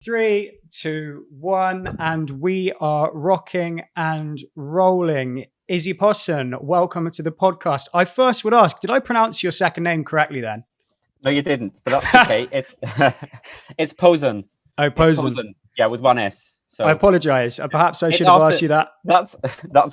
Three, two, one, and we are rocking and rolling. Izzy Posen, welcome to the podcast. I first would ask, did I pronounce your second name correctly then? No, you didn't, but that's okay. It's it's Posen. Oh, It's Posen. Posen. Yeah, with one S. So I apologize. Perhaps I it's should have after, asked you that. That's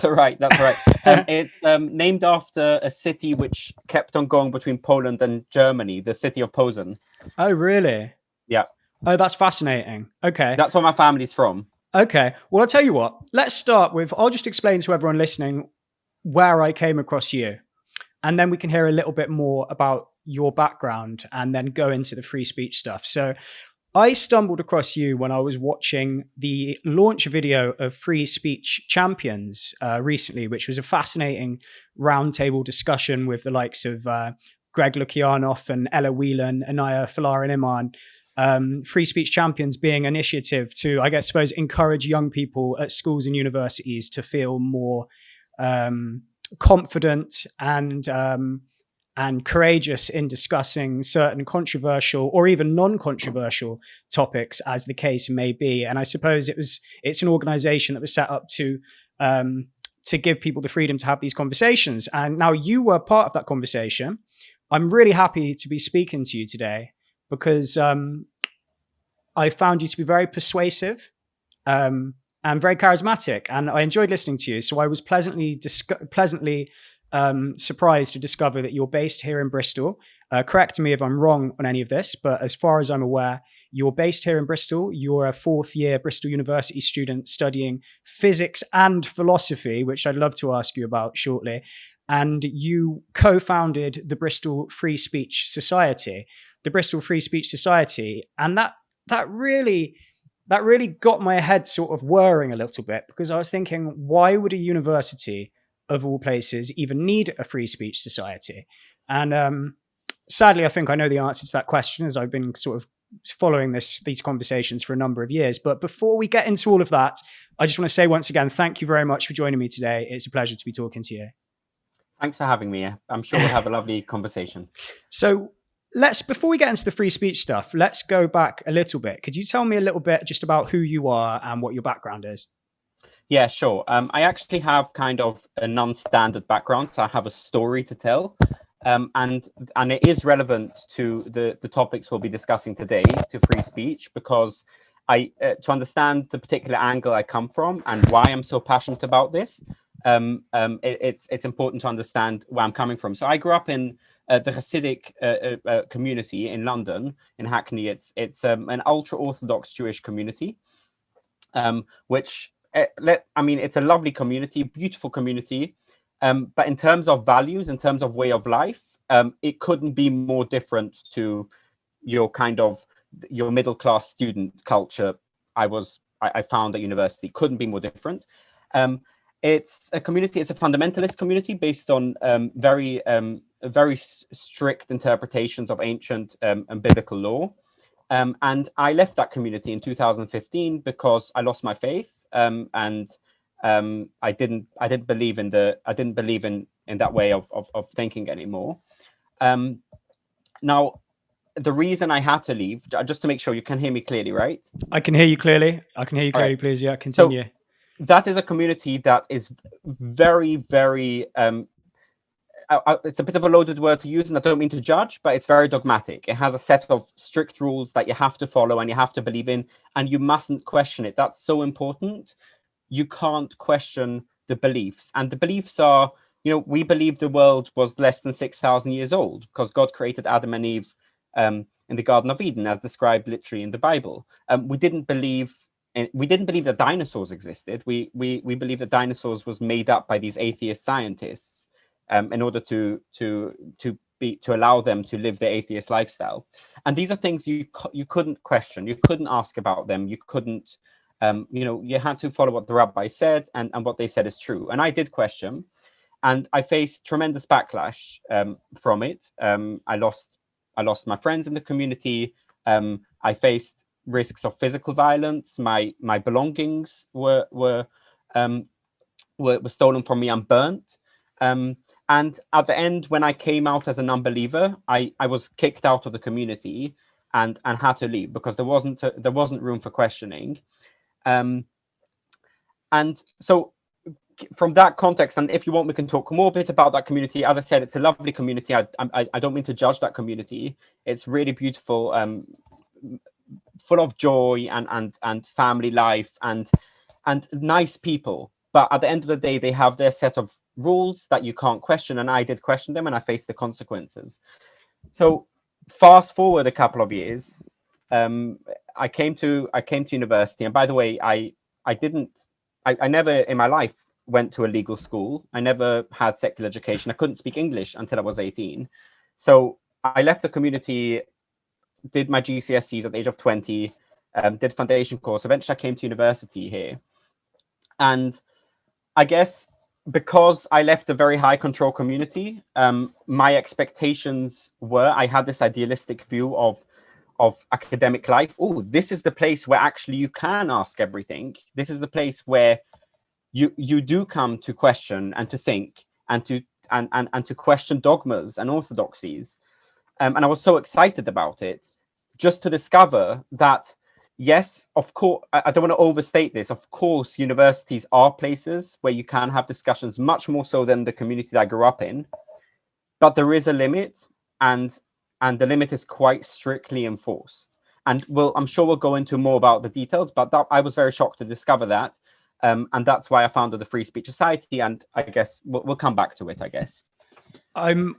all right. That's all right. It's named after a city which kept on going between Poland and Germany, the city of Posen. Oh, really? Yeah. Oh, that's fascinating. Okay. That's where my family's from. Okay. Well, I'll tell you what. Let's start with, I'll just explain to everyone listening where I came across you. And then we can hear a little bit more about your background and then go into the free speech stuff. So I stumbled across you when I was watching the launch video of Free Speech Champions recently, which was a fascinating roundtable discussion with the likes of Greg Lukianoff and Ella Whelan, Anaya Falarin Iman. Free Speech Champions being an initiative to, I guess, suppose, encourage young people at schools and universities to feel more confident and courageous in discussing certain controversial or even non-controversial topics, as the case may be. And I suppose it's an organization that was set up to give people the freedom to have these conversations. And now you were part of that conversation. I'm really happy to be speaking to you today because I found you to be very persuasive and very charismatic, and I enjoyed listening to you. So I was pleasantly surprised to discover that you're based here in Bristol. Correct me if I'm wrong on any of this, but as far as I'm aware, you're based here in Bristol. You're a fourth-year Bristol University student studying physics and philosophy, which I'd love to ask you about shortly. And you co-founded the Bristol Free Speech Society, and that really got my head sort of whirring a little bit, because I was thinking, why would a university of all places even need a free speech society? And sadly, I think I know the answer to that question, as I've been sort of following these conversations for a number of years. But before we get into all of that, I just want to say once again, thank you very much for joining me today. It's a pleasure to be talking to you. Thanks for having me. I'm sure we'll have a lovely conversation. So before we get into the free speech stuff, let's go back a little bit. Could you tell me a little bit just about who you are and what your background is? Yeah, sure. I actually have kind of a non-standard background, so I have a story to tell, and it is relevant to the topics we'll be discussing today, to free speech, because to understand the particular angle I come from and why I'm so passionate about this, it's important to understand where I'm coming from. So I grew up in the Hassidic community in London, in Hackney. It's an ultra-Orthodox Jewish community, which it's a lovely community, beautiful community. But in terms of values, in terms of way of life, it couldn't be more different to your middle-class student culture I found at university. Couldn't be more different. It's a community, it's a fundamentalist community based on very strict interpretations of ancient and biblical law. And I left that community in 2015 because I lost my faith. And I didn't believe in that way of thinking anymore. Now, the reason I had to leave, just to make sure you can hear me clearly, right? I can hear you clearly. Right. Please. Yeah, continue. So that is a community that is very, very, it's a bit of a loaded word to use, and I don't mean to judge, but it's very dogmatic. It has a set of strict rules that you have to follow and you have to believe in, and you mustn't question it. That's so important. You can't question the beliefs. And the beliefs are, we believe the world was less than 6,000 years old because God created Adam and Eve in the Garden of Eden, as described literally in the Bible. We didn't believe that dinosaurs existed. We believe that dinosaurs was made up by these atheist scientists in order to allow them to live their atheist lifestyle. And these are things you couldn't question. You couldn't ask about them. You couldn't, you had to follow what the rabbi said, and what they said is true. And I did question, and I faced tremendous backlash from it. I lost my friends in the community. I faced risks of physical violence. My belongings were stolen from me and burnt. And at the end, when I came out as an unbeliever, I was kicked out of the community. and had to leave because there wasn't room for questioning. And so from that context, and if you want, we can talk more a bit about that community. As I said, it's a lovely community. I don't mean to judge that community. It's really beautiful, full of joy and family life and nice people. But at the end of the day, they have their set of rules that you can't question. And I did question them, and I faced the consequences. So fast forward a couple of years, I came to university. And by the way, I never in my life went to a legal school. I never had secular education. I couldn't speak English until I was 18. So I left the community, did my GCSEs at the age of 20, did foundation course. Eventually I came to university here. And I guess because I left a very high control community, my expectations were, I had this idealistic view of academic life. Oh, this is the place where actually you can ask everything. This is the place where you do come to question and to think and to question dogmas and orthodoxies. And I was so excited about it, just to discover that, yes, of course, I don't want to overstate this. Of course, universities are places where you can have discussions, much more so than the community that I grew up in. But there is a limit, and the limit is quite strictly enforced. And I'm sure we'll go into more about the details, but I was very shocked to discover that. And that's why I founded the Free Speech Society. And I guess we'll come back to it, I guess. I'm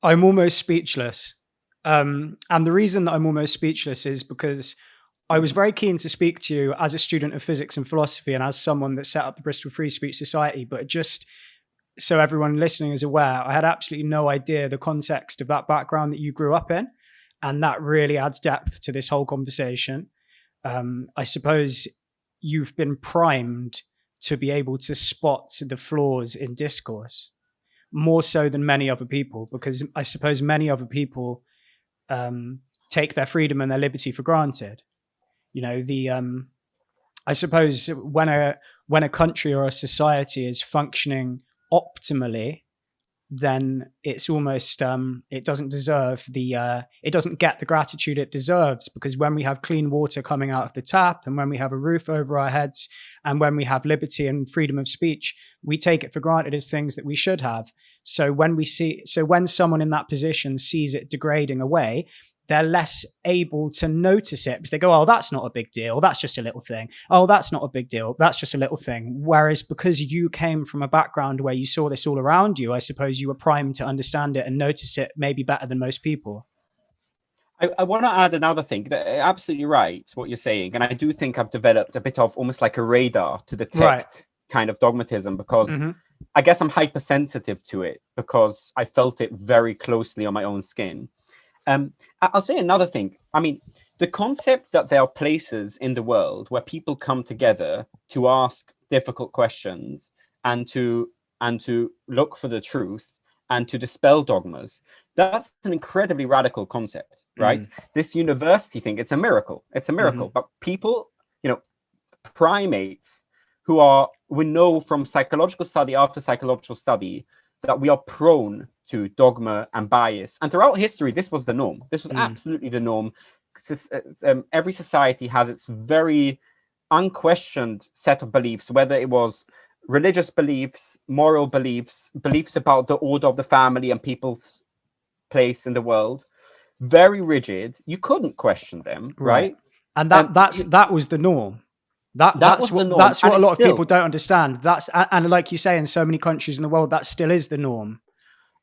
almost speechless. And the reason that I'm almost speechless is because I was very keen to speak to you as a student of physics and philosophy and as someone that set up the Bristol Free Speech Society. But just so everyone listening is aware, I had absolutely no idea the context of that background that you grew up in. And that really adds depth to this whole conversation. I suppose you've been primed to be able to spot the flaws in discourse more so than many other people, because I suppose many other people take their freedom and their liberty for granted. You know, I suppose when a country or a society is functioning optimally, then it's almost it doesn't deserve it doesn't get the gratitude it deserves, because when we have clean water coming out of the tap, and when we have a roof over our heads, and when we have liberty and freedom of speech, we take it for granted as things that we should have. So when someone in that position sees it degrading away, they're less able to notice it because they go, oh, that's not a big deal. That's just a little thing. Oh, that's not a big deal. That's just a little thing. Whereas because you came from a background where you saw this all around you, I suppose you were primed to understand it and notice it maybe better than most people. I want to add another thing. Absolutely right, what you're saying. And I do think I've developed a bit of almost like a radar to detect kind of dogmatism, because I guess I'm hypersensitive to it because I felt it very closely on my own skin. I'll say another thing. I mean, the concept that there are places in the world where people come together to ask difficult questions and to look for the truth and to dispel dogmas, that's an incredibly radical concept, right? This university thing, it's a miracle. It's a miracle. But people, primates we know from psychological study after psychological study that we are prone to dogma and bias. And throughout history, this was the norm. This was absolutely the norm. Every society has its very unquestioned set of beliefs, whether it was religious beliefs, moral beliefs, beliefs about the order of the family and people's place in the world. Very rigid. You couldn't question them, right? And that was the norm. That's what a lot of people don't understand. And like you say, in so many countries in the world, that still is the norm.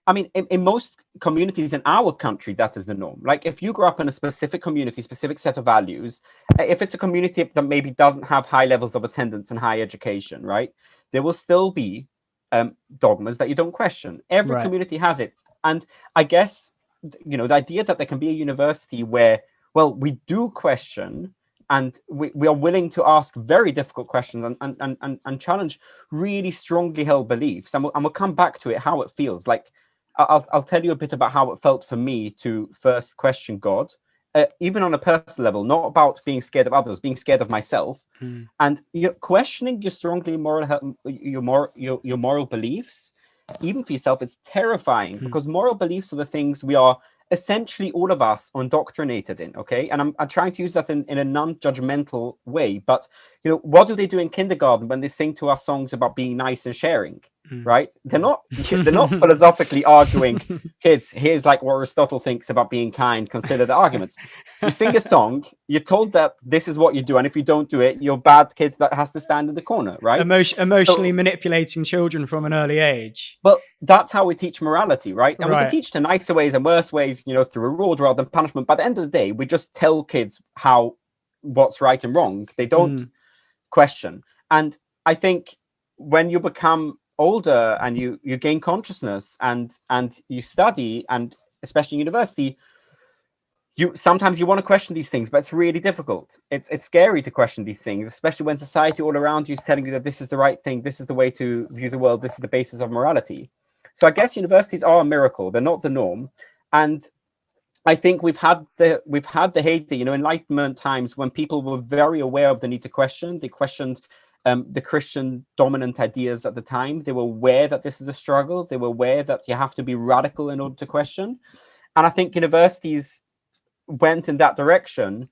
I mean, in most communities in our country, that is the norm. Like if you grow up in a specific community, specific set of values, if it's a community that maybe doesn't have high levels of attendance and high education, right, there will still be dogmas that you don't question. Every community has it. And I guess, the idea that there can be a university where, well, we do question, and we are willing to ask very difficult questions and challenge really strongly held beliefs. And we'll come back to it, how it feels. Like, I'll tell you a bit about how it felt for me to first question God, even on a personal level, not about being scared of others, being scared of myself. And questioning your strongly your moral beliefs, even for yourself, it's terrifying, because moral beliefs are the things we are essentially all of us are indoctrinated in, okay? And I'm trying to use that in a non-judgmental way, but what do they do in kindergarten when they sing to us songs about being nice and sharing, right? They're not philosophically arguing, kids, here's like what Aristotle thinks about being kind, consider the arguments. You sing a song, you're told that this is what you do, and if you don't do it, you're bad kids that has to stand in the corner, right? Emotionally manipulating children from an early age. But that's how we teach morality, right? And we Right. can teach to nicer ways and worse ways, through reward rather than punishment. By the end of the day, we just tell kids what's right and wrong. They don't question. And I think when you become older and you gain consciousness and you study, and especially university, sometimes you want to question these things, but it's really difficult. It's scary to question these things, especially when society all around you is telling you that this is the right thing, this is the way to view the world, this is the basis of morality. So I guess universities are a miracle. They're not the norm. And I think we've had the heyday, Enlightenment times, when people were very aware of the need to question. They questioned the Christian dominant ideas at the time. They were aware that this is a struggle. They were aware that you have to be radical in order to question. And I think universities went in that direction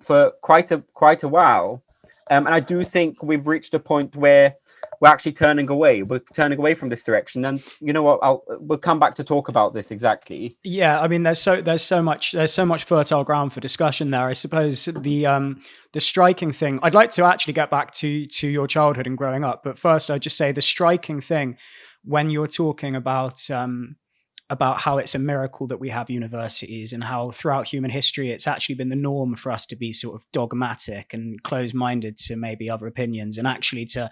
for quite a while, and I do think we've reached a point where we're actually turning away. We're turning away from this direction, and you know what? We'll come back to talk about this exactly. Yeah, I mean, there's so much fertile ground for discussion there. I suppose the striking thing. I'd like to actually get back to your childhood and growing up, but first, I'd just say the striking thing when you're talking about how it's a miracle that we have universities, and how throughout human history it's actually been the norm for us to be sort of dogmatic and closed-minded to maybe other opinions, and actually to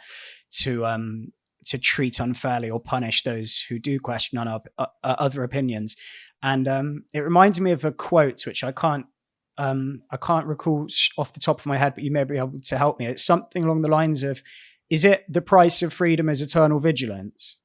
treat unfairly or punish those who do question on our other opinions. And it reminds me of a quote which I can't recall off the top of my head, but you may be able to help me. It's something along the lines of, "Is it the price of freedom is eternal vigilance?"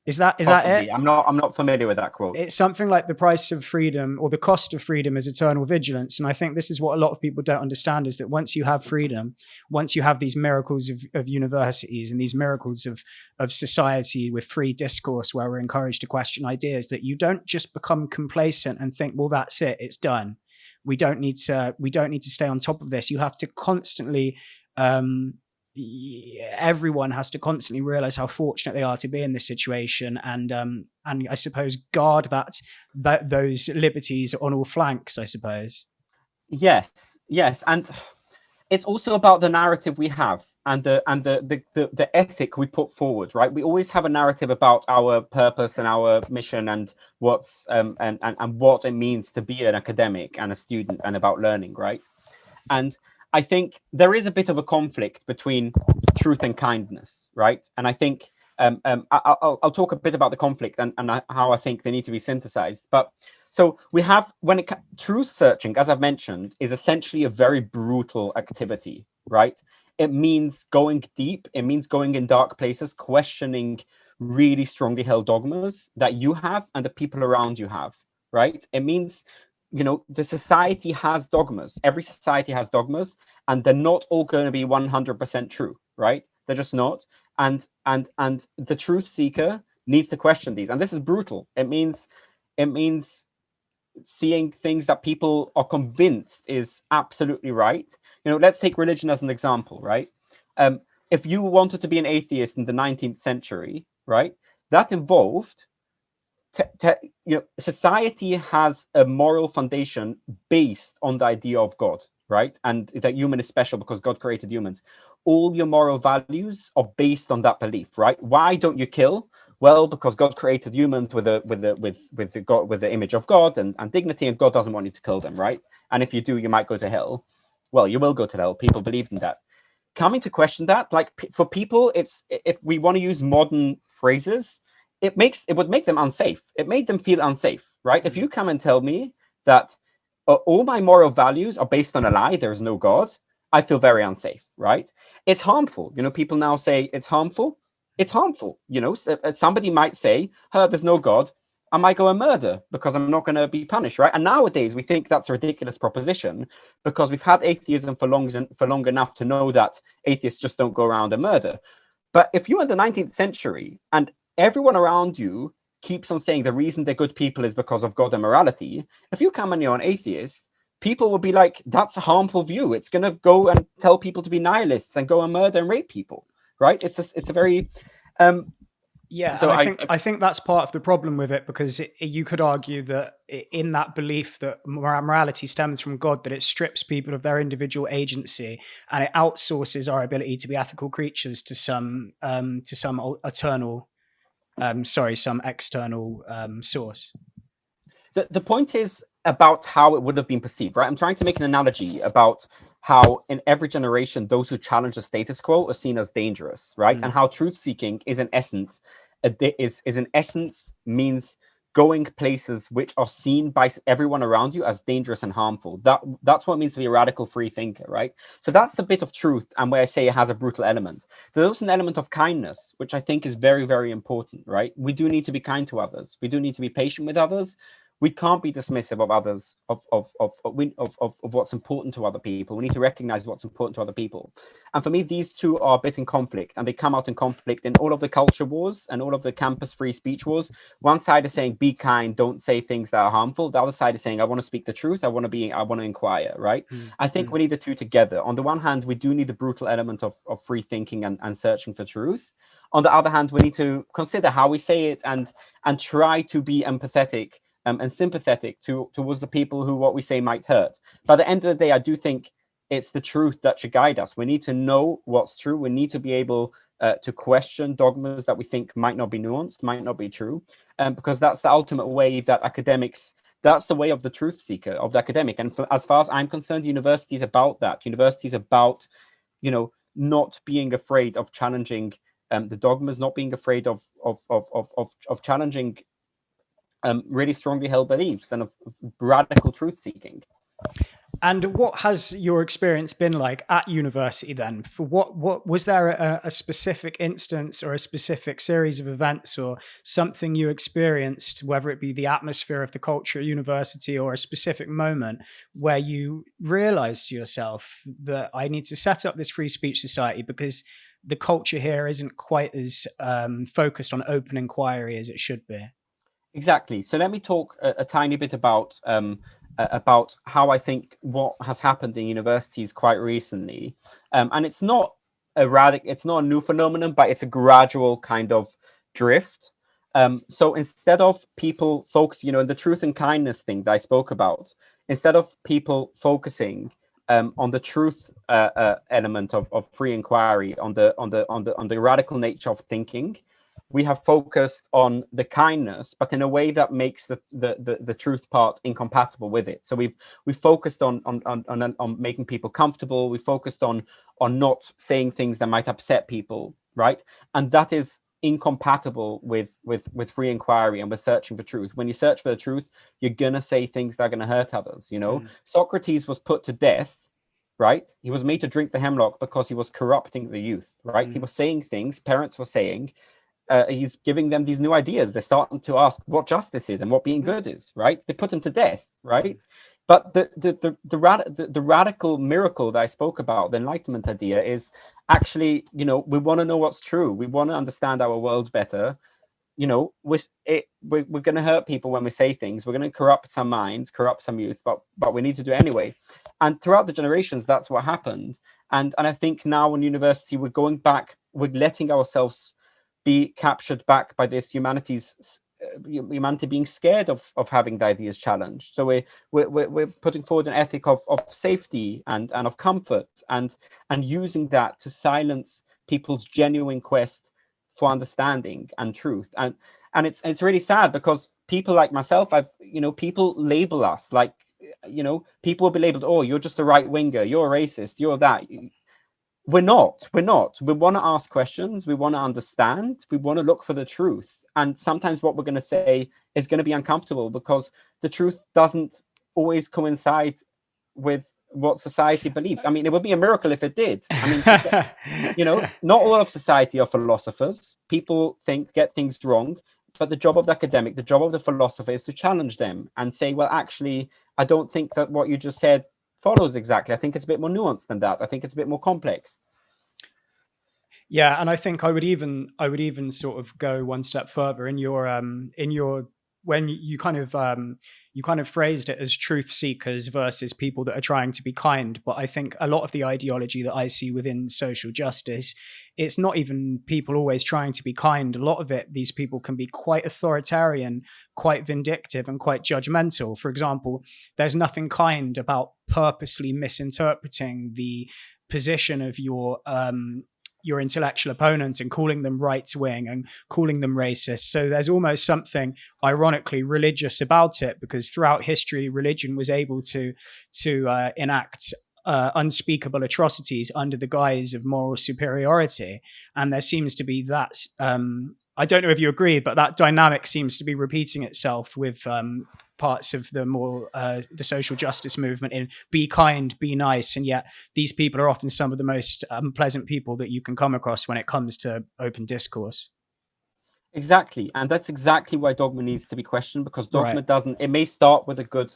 Is that it? I'm not familiar with that quote. It's something like the price of freedom, or the cost of freedom, is eternal vigilance. And I think this is what a lot of people don't understand, is that once you have freedom, once you have these miracles of universities and these miracles of society with free discourse where we're encouraged to question ideas, that you don't just become complacent and think, well, that's it, it's done. We don't need to stay on top of this. You have to constantly everyone has to constantly realize how fortunate they are to be in this situation, and I suppose guard those liberties on all flanks, I suppose. Yes, and it's also about the narrative we have and the ethic we put forward, right? We always have a narrative about our purpose and our mission and what's and what it means to be an academic and a student, and about learning, right? And I think there is a bit of a conflict between truth and kindness, right? And I think I'll talk a bit about the conflict and how I think they need to be synthesized. But so we have, truth searching, as I've mentioned, is essentially a very brutal activity, right? It means going deep. It means going in dark places, questioning really strongly held dogmas that you have and the people around you have, right? It means, the society has dogmas. Every society has dogmas, and they're not all going to be 100% true, right? They're just not. And the truth seeker needs to question these. And this is brutal. It means seeing things that people are convinced is absolutely right. Let's take religion as an example, right? If you wanted to be an atheist in the 19th century, right, that involved society has a moral foundation based on the idea of God, right? And that human is special because God created humans. All your moral values are based on that belief, right? Why don't you kill? Well, because God created humans with the image of God and dignity, and God doesn't want you to kill them, right? And if you do, you might go to hell. Well, you will go to hell. People believe in that. Coming to question that, like, for people, it's, if we want to use modern phrases, it would make them unsafe. It made them feel unsafe, right? If you come and tell me that all my moral values are based on a lie, there is no God, I feel very unsafe, right? It's harmful. People now say it's harmful. It's harmful. Somebody might say, there's no God. I might go and murder because I'm not going to be punished, right? And nowadays we think that's a ridiculous proposition because we've had atheism for long enough to know that atheists just don't go around and murder. But if you're in the 19th century and everyone around you keeps on saying the reason they're good people is because of God and morality, if you come and you're an atheist, people will be like, that's a harmful view. It's going to go and tell people to be nihilists and go and murder and rape people, right? It's a very... Yeah, so and I think that's part of the problem with it, because you could argue that in that belief that morality stems from God, that it strips people of their individual agency and it outsources our ability to be ethical creatures to some eternal, some external source. The point is about how it would have been perceived, right? I'm trying to make an analogy about how in every generation, those who challenge the status quo are seen as dangerous, right? And how truth seeking is in essence, means going places which are seen by everyone around you as dangerous and harmful. That's what it means to be a radical free thinker, right? So that's the bit of truth, and where I say it has a brutal element. There's also an element of kindness, which I think is very, very important, right? We do need to be kind to others. We do need to be patient with others. We can't be dismissive of others, of what's important to other people. We need to recognize what's important to other people. And for me, these two are a bit in conflict, and they come out in conflict in all of the culture wars and all of the campus free speech wars. One side is saying, be kind, don't say things that are harmful. The other side is saying, I want to speak the truth. I want to inquire, right? I think we need the two together. On the one hand, we do need the brutal element of free thinking and searching for truth. On the other hand, we need to consider how we say it and try to be empathetic and sympathetic towards the people who what we say might hurt. But at the end of the day, I do think it's the truth that should guide us. We need to know what's true. We need to be able to question dogmas that we think might not be nuanced, might not be true, because that's the ultimate way that academics, that's the way of the truth seeker, of the academic. And as far as I'm concerned, university is about that. University is about, not being afraid of challenging the dogmas, not being afraid of challenging really strongly held beliefs and of radical truth seeking. And what has your experience been like at university then? For what was there a specific instance or a specific series of events or something you experienced, whether it be the atmosphere of the culture at university or a specific moment where you realized to yourself that I need to set up this free speech society because the culture here isn't quite as focused on open inquiry as it should be? Exactly. So let me talk a tiny bit about how I think what has happened in universities quite recently, and it's not it's not a new phenomenon, but it's a gradual kind of drift. So instead of people focusing, the truth and kindness thing that I spoke about, instead of people focusing on the truth element of free inquiry, on the radical nature of thinking, we have focused on the kindness, but in a way that makes the truth part incompatible with it. So we've focused on making people comfortable. We focused on not saying things that might upset people, right? And that is incompatible with free inquiry and with searching for truth. When you search for the truth, you're gonna say things that are gonna hurt others. Socrates was put to death, right? He was made to drink the hemlock because he was corrupting the youth, right? He was saying things parents were saying. He's giving them these new ideas. They're starting to ask what justice is and what being good is, right? They put him to death, right? But the radical miracle that I spoke about, the Enlightenment idea, is actually, we want to know what's true. We want to understand our world better. We're going to hurt people when we say things. We're going to corrupt some minds, corrupt some youth, but we need to do it anyway. And throughout the generations, that's what happened. And I think now in university, we're going back, we're letting ourselves be captured back by this humanity being scared of having the ideas challenged. So we're putting forward an ethic of safety and of comfort and using that to silence people's genuine quest for understanding and truth. And it's really sad because people like myself, people label us like, people will be labeled, oh, you're just a right winger, you're a racist, you're that. We're not. We want to ask questions. We want to understand. We want to look for the truth. And sometimes what we're going to say is going to be uncomfortable because the truth doesn't always coincide with what society believes. I mean, it would be a miracle if it did. I mean, not all of society are philosophers. People get things wrong. But the job of the academic, the job of the philosopher is to challenge them and say, well, actually, I don't think that what you just said follows exactly. I think it's a bit more nuanced than that. I think it's a bit more complex. Yeah, and I think I would even sort of go one step further in your when you kind of phrased it as truth seekers versus people that are trying to be kind. But I think a lot of the ideology that I see within social justice, it's not even people always trying to be kind. A lot of it, these people can be quite authoritarian, quite vindictive, and quite judgmental. For example, there's nothing kind about purposely misinterpreting the position of your intellectual opponents and calling them right wing and calling them racist. So there's almost something ironically religious about it, because throughout history, religion was able to enact unspeakable atrocities under the guise of moral superiority. And there seems to be that. I don't know if you agree, but that dynamic seems to be repeating itself with parts of the more the social justice movement in be kind, be nice, and yet these people are often some of the most unpleasant people that you can come across when it comes to open discourse. Exactly, and that's exactly why dogma needs to be questioned, because Right. dogma doesn't. It may start with a good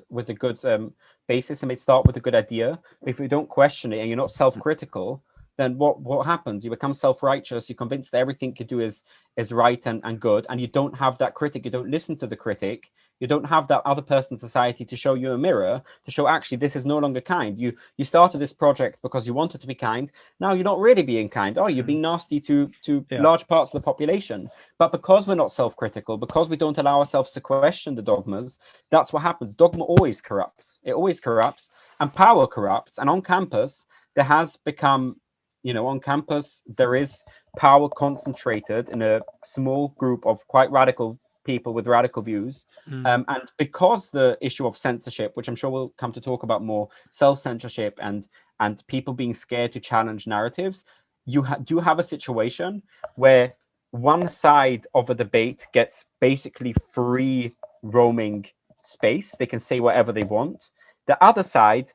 basis, it may start with a good idea, but if you don't question it and you're not self-critical, then what happens? You become self-righteous. You're convinced that everything you do is right and good, and you don't have that critic. You don't listen to the critic. You don't have that other person in society to show you a mirror, to show actually this is no longer kind. You started this project because you wanted to be kind. Now you're not really being kind. Oh, you're being nasty to Yeah. large parts of the population. But because we're not self-critical, because we don't allow ourselves to question the dogmas, that's what happens. Dogma always corrupts. It always corrupts, and power corrupts. And on campus, there has become, on campus, there is power concentrated in a small group of quite radical people with radical views. And because the issue of censorship, which I'm sure we'll come to talk about more, self-censorship and people being scared to challenge narratives, you do have a situation where one side of a debate gets basically free roaming space. They can say whatever they want. The other side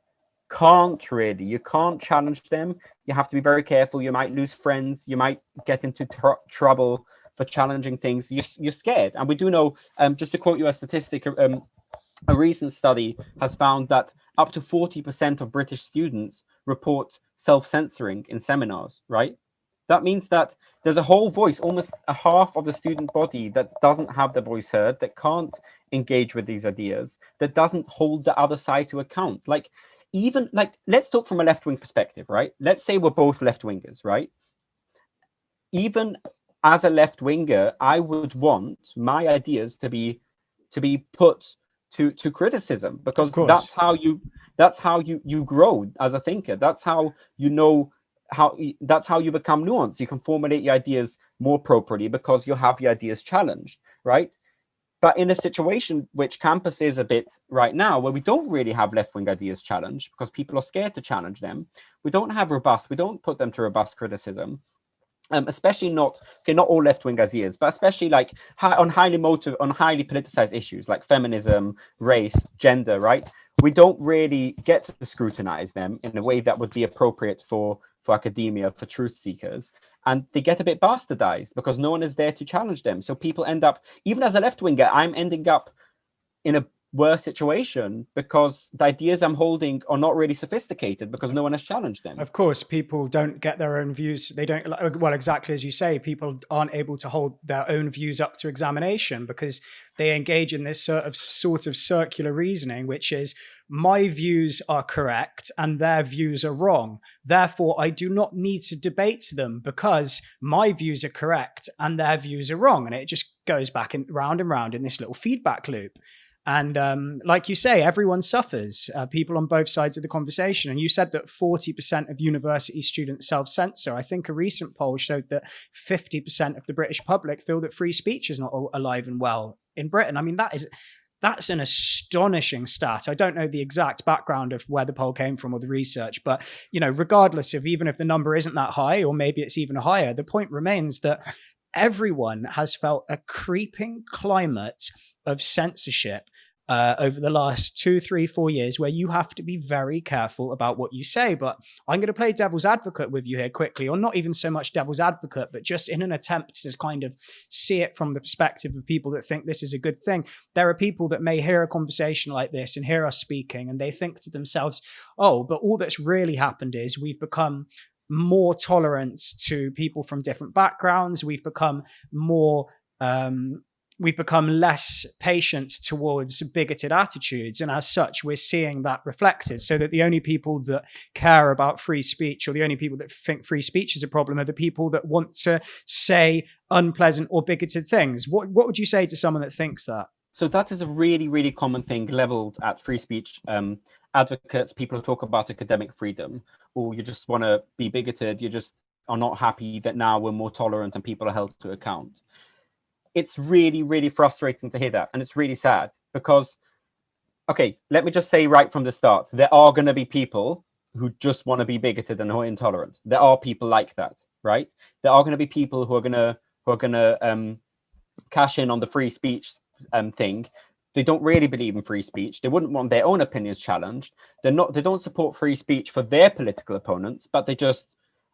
can't really. You can't challenge them. You have to be very careful. You might lose friends. You might get into trouble for challenging things. You're scared. And we do know, just to quote you a statistic, a recent study has found that up to 40% of British students report self-censoring in seminars, right? That means that there's a whole voice, almost a half of the student body that doesn't have their voice heard, that can't engage with these ideas, that doesn't hold the other side to account. Like, even like, let's talk from a left-wing perspective, right? Let's say we're both left-wingers, right? Even as a left-winger, I would want my ideas to be put to criticism, Of because course. that's how you grow as a thinker. That's how you know that's how you become nuanced. You can formulate your ideas more properly because you have your ideas challenged, right? But in a situation which campus is a bit right now, where we don't really have left-wing ideas challenged because people are scared to challenge them, we don't put them to robust criticism. Especially not all left-wing ideas, but especially like on highly politicized issues like feminism, race, gender, right? We don't really get to scrutinize them in a way that would be appropriate for academia, for truth seekers, and they get a bit bastardized because no one is there to challenge them. So people end up, even as a left-winger, I'm ending up in a worse situation because the ideas I'm holding are not really sophisticated because no one has challenged them. Of course, people don't get their own views. They don't, well, exactly as you say, people aren't able to hold their own views up to examination because they engage in this sort of circular reasoning, which is my views are correct and their views are wrong. Therefore, I do not need to debate them because my views are correct and their views are wrong. And it just goes back round and round in this little feedback loop. And like you say, everyone suffers, people on both sides of the conversation. And you said that 40% of university students self-censor. I think a recent poll showed that 50% of the British public feel that free speech is not alive and well in Britain. I mean, that's an astonishing stat. I don't know the exact background of where the poll came from or the research, but regardless of even if the number isn't that high, or maybe it's even higher, the point remains that everyone has felt a creeping climate of censorship over the last 2, 3, 4 years, where you have to be very careful about what you say. But I'm going to play devil's advocate with you here quickly, or not even so much devil's advocate, but just in an attempt to kind of see it from the perspective of people that think this is a good thing. There are people that may hear a conversation like this and hear us speaking, and they think to themselves, oh, but all that's really happened is we've become more tolerant to people from different backgrounds. We've become more we've become less patient towards bigoted attitudes, and as such we're seeing that reflected, so that the only people that care about free speech, or the only people that think free speech is a problem, are the people that want to say unpleasant or bigoted things. What would you say to someone that thinks that? So that is a really, really common thing leveled at free speech advocates, people who talk about academic freedom, or you just want to be bigoted, you just are not happy that now we're more tolerant and people are held to account. It's really, really frustrating to hear that. And it's really sad because, okay, let me just say right from the start, there are going to be people who just want to be bigoted and who are intolerant. There are people like that, right? There are going to be people who are going to cash in on the free speech thing. They don't really believe in free speech. They wouldn't want their own opinions challenged. They don't support free speech for their political opponents, but they just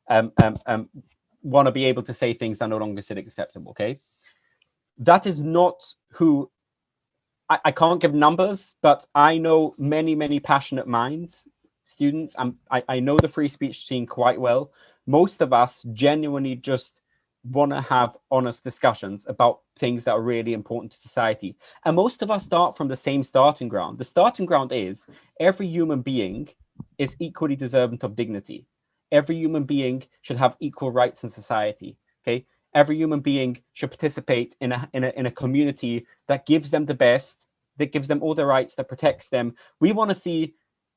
want to be able to say things that are no longer considered acceptable. Okay, that is not who. I can't give numbers, but I know many passionate minds, students. I know the free speech scene quite well. Most of us genuinely just want to have honest discussions about things that are really important to society. And most of us start from the same starting ground. The starting ground is every human being is equally deserving of dignity. Every human being should have equal rights in society. Okay, every human being should participate in a community that gives them the best, that gives them all the rights, that protects them. We want to see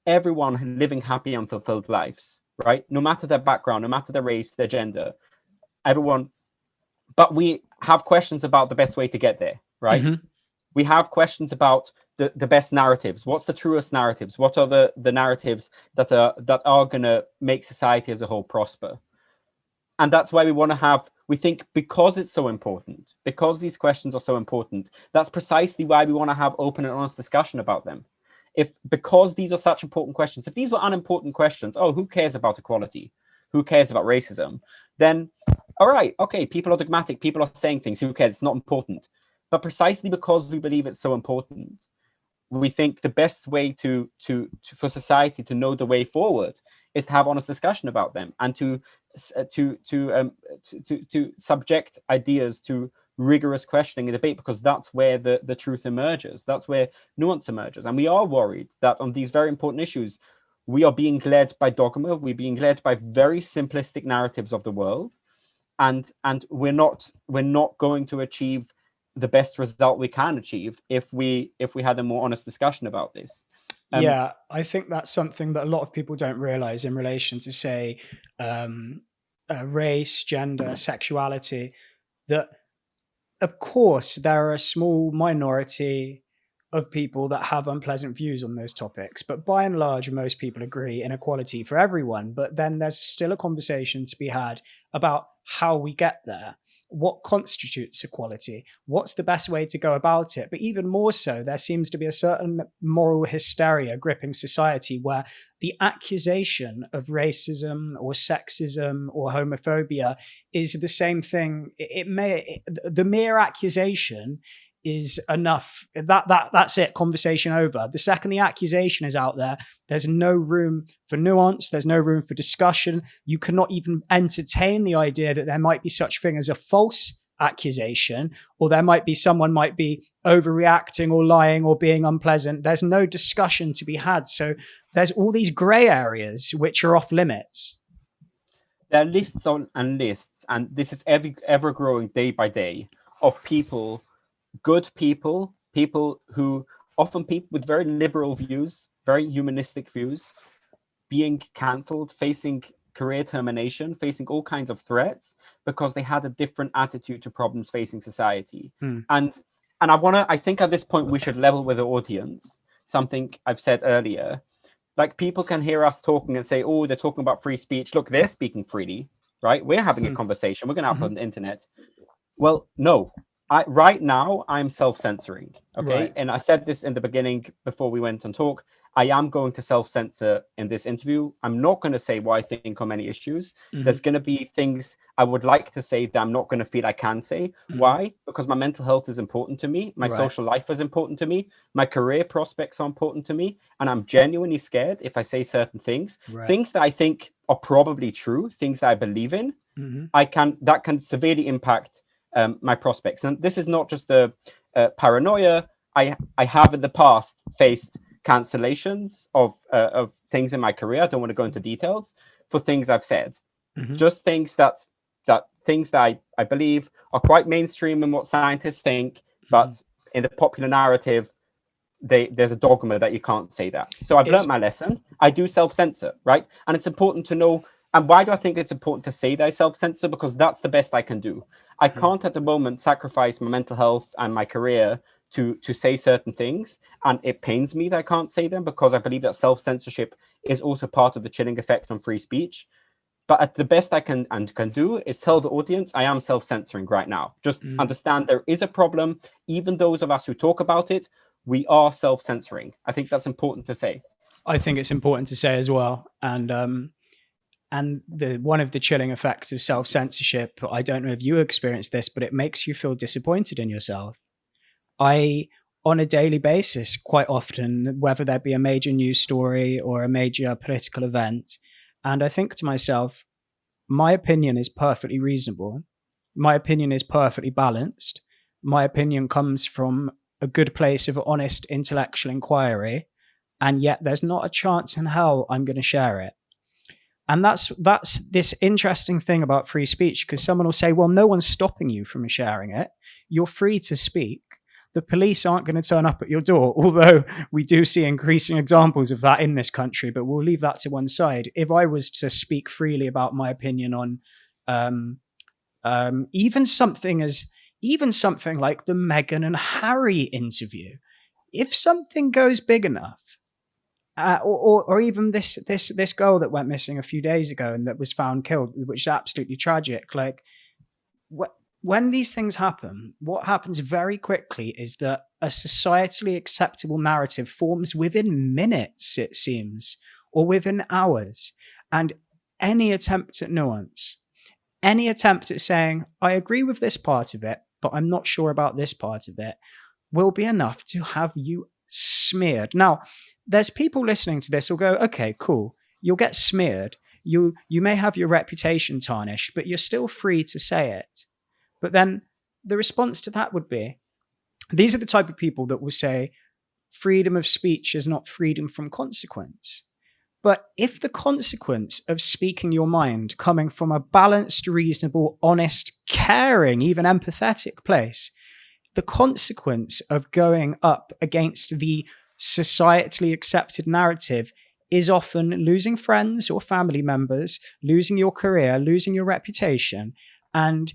everyone living happy and fulfilled lives, right? No matter their background, no matter their race, their gender, everyone. But we have questions about the best way to get there, right? Mm-hmm. We have questions about the best narratives. What's the truest narratives? What are the narratives that are going to make society as a whole prosper? And that's why we think because it's so important, because these questions are so important, that's precisely why we want to have open and honest discussion about them. Because these are such important questions, if these were unimportant questions, who cares about equality? Who cares about racism? Then, all right, okay, people are dogmatic, people are saying things, who cares? It's not important. But precisely because we believe it's so important, we think the best way for society to know the way forward is to have honest discussion about them and to subject ideas to rigorous questioning and debate, because that's where the truth emerges. That's where nuance emerges. And we are worried that on these very important issues, we are being led by dogma. We're being led by very simplistic narratives of the world, and we're not going to achieve the best result we can achieve if we had a more honest discussion about this. Yeah, I think that's something that a lot of people don't realize in relation to, say, race, gender, sexuality, that of course there are a small minority of people that have unpleasant views on those topics, but by and large, most people agree in equality for everyone. But then there's still a conversation to be had about how we get there. What constitutes equality? What's the best way to go about it? But even more so, there seems to be a certain moral hysteria gripping society where the accusation of racism or sexism or homophobia is the same thing. The mere accusation is enough. That's it. Conversation over. The second the accusation is out there, there's no room for nuance. There's no room for discussion. You cannot even entertain the idea that there might be such thing as a false accusation, or someone might be overreacting or lying or being unpleasant. There's no discussion to be had. So there's all these gray areas which are off limits. There are lists and lists, and this is ever growing day by day, of people, good people who often people with very liberal views, very humanistic views, being cancelled, facing career termination, facing all kinds of threats because they had a different attitude to problems facing society. And I think at this point we should level with the audience something I've said earlier. Like, people can hear us talking and say, oh, they're talking about free speech. Look, they're speaking freely, right? We're having a conversation. We're going to upload on the internet. Well, no. Right now, I'm self-censoring, okay? Right. And I said this in the beginning before we went on talk. I am going to self-censor in this interview. I'm not going to say what I think on many issues. There's going to be things I would like to say that I'm not going to feel I can say. Why? Because my mental health is important to me. My social life is important to me. My career prospects are important to me. And I'm genuinely scared if I say certain things, things that I think are probably true, things that I believe in, Mm-hmm. that can severely impact my prospects. And this is not just a paranoia. I have in the past faced cancellations of things in my career. I don't want to go into details for things I've said, Mm-hmm. just things that I believe are quite mainstream in what scientists think, but in the popular narrative, there's a dogma that you can't say that. So I've learned my lesson. I do self-censor, right? And it's important to know. And why do I think it's important to say that I self-censor? Because that's the best I can do. I can't at the moment sacrifice my mental health and my career to say certain things. And it pains me that I can't say them, because I believe that self-censorship is also part of the chilling effect on free speech. But at the best I can do is tell the audience I am self-censoring right now. Just understand there is a problem. Even those of us who talk about it, we are self-censoring. I think that's important to say. I think it's important to say as well. And one of the chilling effects of self-censorship, I don't know if you experienced this, but it makes you feel disappointed in yourself. On a daily basis, quite often, whether there be a major news story or a major political event, and I think to myself, my opinion is perfectly reasonable. My opinion is perfectly balanced. My opinion comes from a good place of honest intellectual inquiry, and yet there's not a chance in hell I'm going to share it. And that's this interesting thing about free speech, because someone will say, well, no one's stopping you from sharing it. You're free to speak. The police aren't going to turn up at your door, although we do see increasing examples of that in this country, but we'll leave that to one side. If I was to speak freely about my opinion on even something like the Meghan and Harry interview, if something goes big enough, or even this girl that went missing a few days ago and that was found killed, which is absolutely tragic. Like, when these things happen, what happens very quickly is that a societally acceptable narrative forms within minutes, it seems, or within hours. And any attempt at nuance, any attempt at saying, I agree with this part of it, but I'm not sure about this part of it, will be enough to have you smeared. Now, there's people listening to this who'll go, okay, cool, you'll get smeared. You may have your reputation tarnished, but you're still free to say it. But then the response to that would be, these are the type of people that will say freedom of speech is not freedom from consequence. But if the consequence of speaking your mind coming from a balanced, reasonable, honest, caring, even empathetic place, the consequence of going up against the societally accepted narrative is often losing friends or family members, losing your career, losing your reputation, and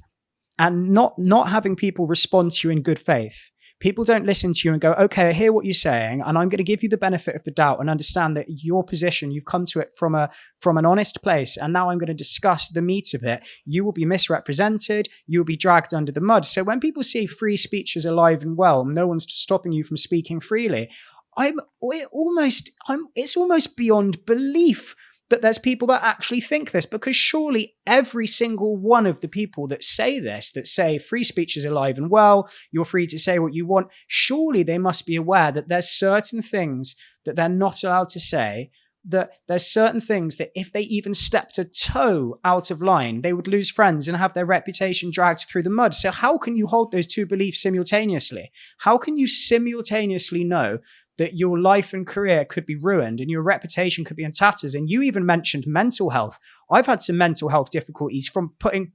not having people respond to you in good faith. People don't listen to you and go, okay, I hear what you're saying, and I'm going to give you the benefit of the doubt and understand that your position, you've come to it from an honest place, and now I'm going to discuss the meat of it. You will be misrepresented. You will be dragged under the mud. So when people say free speech is alive and well, no one's stopping you from speaking freely, it's almost beyond belief that there's people that actually think this, because surely every single one of the people that say this, that say free speech is alive and well, you're free to say what you want, surely they must be aware that there's certain things that they're not allowed to say, that there's certain things that if they even stepped a toe out of line, they would lose friends and have their reputation dragged through the mud. So how can you hold those two beliefs simultaneously? How can you simultaneously know that your life and career could be ruined and your reputation could be in tatters? And you even mentioned mental health. I've had some mental health difficulties from putting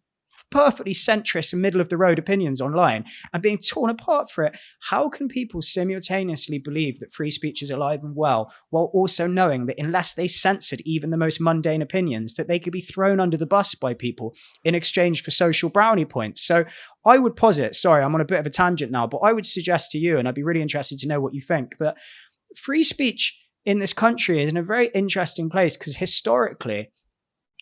perfectly centrist and middle of the road opinions online and being torn apart for it. How can people simultaneously believe that free speech is alive and well, while also knowing that unless they censored even the most mundane opinions, that they could be thrown under the bus by people in exchange for social brownie points? So I would posit, sorry, I'm on a bit of a tangent now, but I would suggest to you, and I'd be really interested to know what you think, that free speech in this country is in a very interesting place, because historically,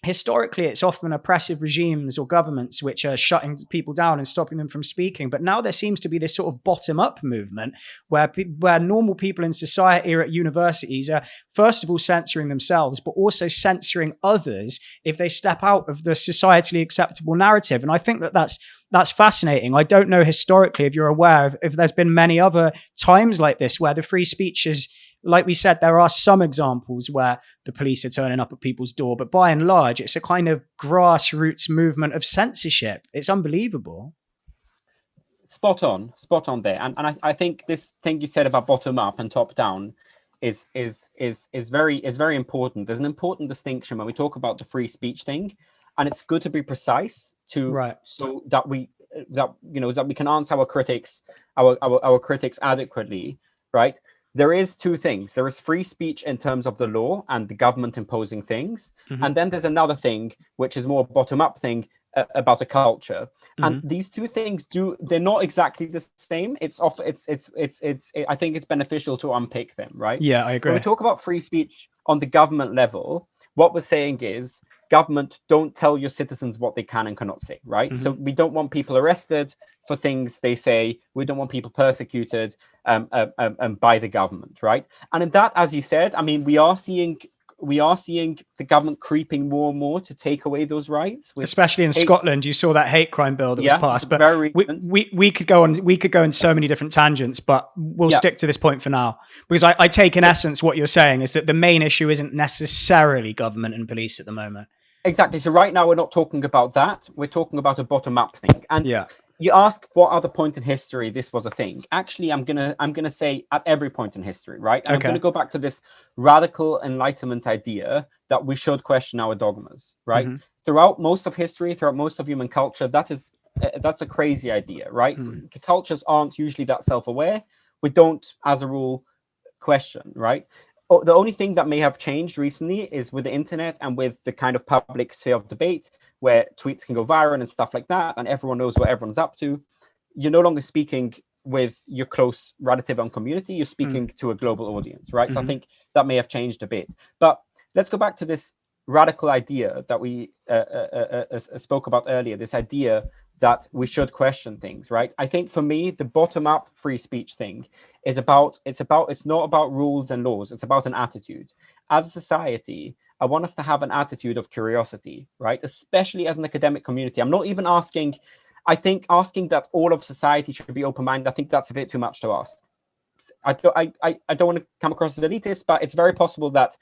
it's often oppressive regimes or governments which are shutting people down and stopping them from speaking. But now there seems to be this sort of bottom-up movement where normal people in society or at universities are, first of all, censoring themselves, but also censoring others if they step out of the societally acceptable narrative. And I think that that's fascinating. I don't know historically if you're aware of if there's been many other times like this where the free speech is like we said, there are some examples where the police are turning up at people's door, but by and large, it's a kind of grassroots movement of censorship. It's unbelievable. Spot on there. And I think this thing you said about bottom up and top down is very important. There's an important distinction when we talk about the free speech thing, and it's good to be precise so that we can answer our critics adequately, right? There is two things. There is free speech in terms of the law and the government imposing things, and then there's another thing which is more bottom up thing about a culture. And these two things they're not exactly the same. I think it's beneficial to unpick them, right? Yeah, I agree. When we talk about free speech on the government level, what we're saying is government don't tell your citizens what they can and cannot say, right? So we don't want people arrested for things they say. We don't want people persecuted by the government, right? And in that, as you said, I mean, we are seeing the government creeping more and more to take away those rights. Especially in Scotland, you saw that hate crime bill that was passed. But we could go on so many different tangents, but we'll stick to this point for now. Because I take in essence what you're saying is that the main issue isn't necessarily government and police at the moment. Exactly. So right now we're not talking about that. We're talking about a bottom-up thing. And you ask what other point in history this was a thing. Actually, I'm gonna say at every point in history, right? And I'm gonna go back to this radical Enlightenment idea that we should question our dogmas, right? Throughout most of history, throughout most of human culture, that's a crazy idea, right? Cultures aren't usually that self-aware. We don't, as a rule, question, right? The only thing that may have changed recently is with the internet and with the kind of public sphere of debate where tweets can go viral and stuff like that, and everyone knows what everyone's up to. You're no longer speaking with your close relative and community, you're speaking to a global audience, right? So I think that may have changed a bit. But let's go back to this radical idea that we spoke about earlier, this idea that we should question things, right? I think for me, the bottom-up free speech thing is it's not about rules and laws, it's about an attitude. As a society, I want us to have an attitude of curiosity, right? Especially as an academic community. I'm not even asking that all of society should be open-minded. I think that's a bit too much to ask. I don't want to come across as elitist, but it's very possible that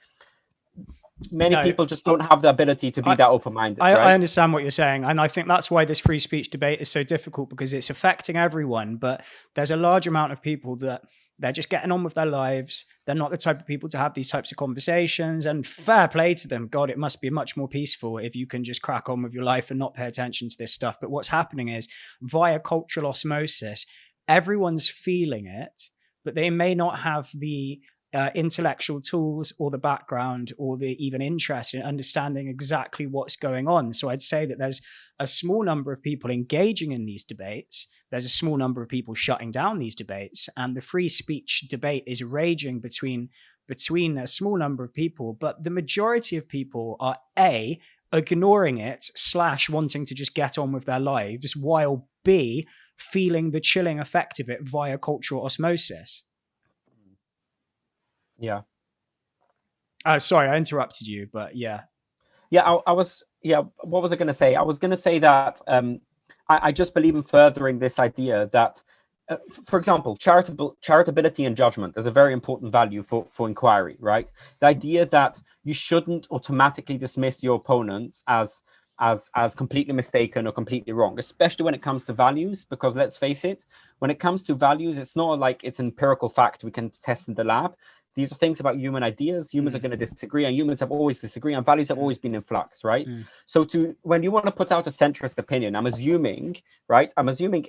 many people just don't have the ability to be that open-minded. I understand what you're saying, and I think that's why this free speech debate is so difficult, because it's affecting everyone, but there's a large amount of people that they're just getting on with their lives. They're not the type of people to have these types of conversations, and fair play to them. God, it must be much more peaceful if you can just crack on with your life and not pay attention to this stuff. But what's happening is, via cultural osmosis, everyone's feeling it, but they may not have the intellectual tools or the background or the even interest in understanding exactly what's going on. So I'd say that there's a small number of people engaging in these debates. There's a small number of people shutting down these debates, and the free speech debate is raging between a small number of people. But the majority of people are ignoring it / wanting to just get on with their lives, while B, feeling the chilling effect of it via cultural osmosis. Yeah. Sorry, I interrupted you, but yeah. Yeah, I was. Yeah, what was I going to say? I was going to say that I just believe in furthering this idea that, for example, charitability and judgment is a very important value for inquiry, right? The idea that you shouldn't automatically dismiss your opponents as completely mistaken or completely wrong, especially when it comes to values, because let's face it, when it comes to values, it's not like it's an empirical fact we can test in the lab. These are things about human ideas. Humans are going to disagree, and humans have always disagreed, and values have always been in flux, right? So when you want to put out a centrist opinion, I'm assuming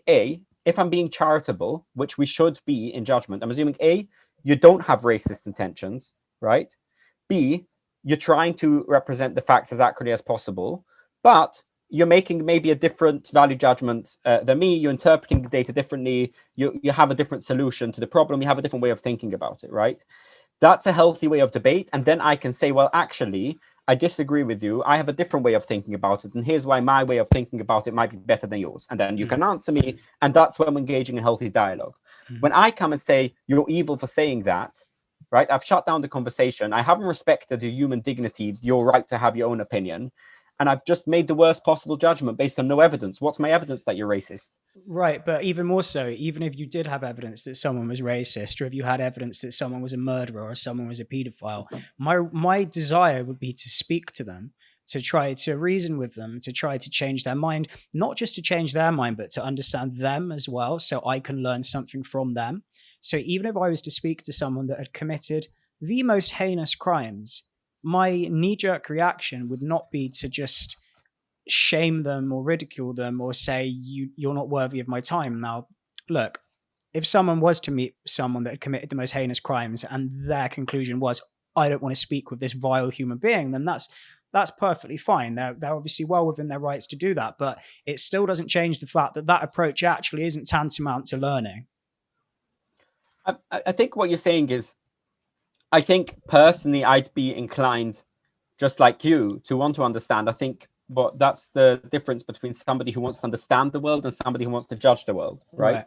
A, if I'm being charitable, which we should be in judgment, I'm assuming A, you don't have racist intentions, right? B, you're trying to represent the facts as accurately as possible, but you're making maybe a different value judgment than me. You're interpreting the data differently. You have a different solution to the problem. You have a different way of thinking about it, right? That's a healthy way of debate. And then I can say, well, actually, I disagree with you. I have a different way of thinking about it. And here's why my way of thinking about it might be better than yours. And then you can answer me. And that's when I'm engaging in healthy dialogue. When I come and say, you're evil for saying that, right? I've shut down the conversation. I haven't respected your human dignity, your right to have your own opinion. and I've just made the worst possible judgment based on no evidence. What's my evidence that you're racist? Right, but even more so, even if you did have evidence that someone was racist, or if you had evidence that someone was a murderer or someone was a paedophile, my desire would be to speak to them, to try to reason with them, to try to change their mind, not just to change their mind, but to understand them as well, so I can learn something from them. So even if I was to speak to someone that had committed the most heinous crimes, my knee-jerk reaction would not be to just shame them or ridicule them or say you're not worthy of my time. Now, look, if someone was to meet someone that had committed the most heinous crimes and their conclusion was, I don't want to speak with this vile human being, then that's perfectly fine. They're obviously well within their rights to do that, but it still doesn't change the fact that that approach actually isn't tantamount to learning. I think what you're saying is, I think personally I'd be inclined, just like you, to want to understand. I think that's the difference between somebody who wants to understand the world and somebody who wants to judge the world, right?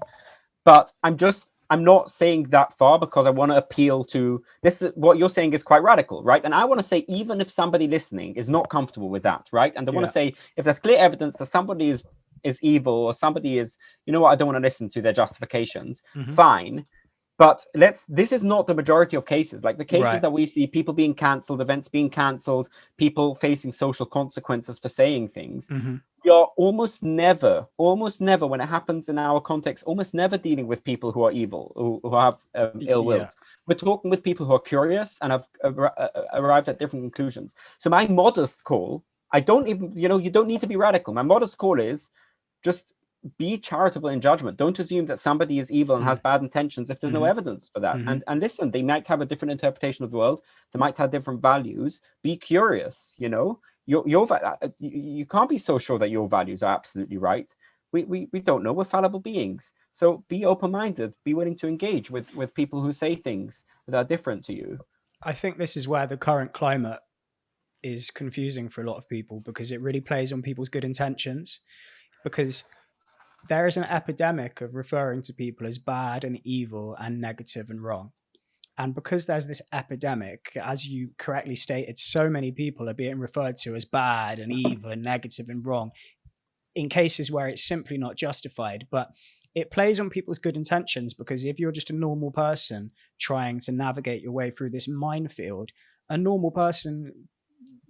But I'm not saying that far because I want to appeal to this. What you're saying is quite radical, right? And I want to say, even if somebody listening is not comfortable with that, right? And they want to say, if there's clear evidence that somebody is evil, or somebody is, you know what, I don't want to listen to their justifications, fine. But this is not the majority of cases. Like the cases that we see, people being cancelled, events being cancelled, people facing social consequences for saying things. We are almost never, when it happens in our context, almost never dealing with people who are evil, who have ill will. We're talking with people who are curious and have arrived at different conclusions. So my modest call, I don't even, you don't need to be radical. My modest call is just be charitable in judgment. Don't assume that somebody is evil and has bad intentions if there's no evidence for that. And listen, they might have a different interpretation of the world. They might have different values. Be curious. You can't be so sure that your values are absolutely right. We don't know. We're fallible beings. So be open-minded. Be willing to engage with people who say things that are different to you. I think this is where the current climate is confusing for a lot of people, because it really plays on people's good intentions. Because there is an epidemic of referring to people as bad and evil and negative and wrong. And because there's this epidemic, as you correctly stated, so many people are being referred to as bad and evil and negative and wrong in cases where it's simply not justified. But it plays on people's good intentions, because if you're just a normal person trying to navigate your way through this minefield, a normal person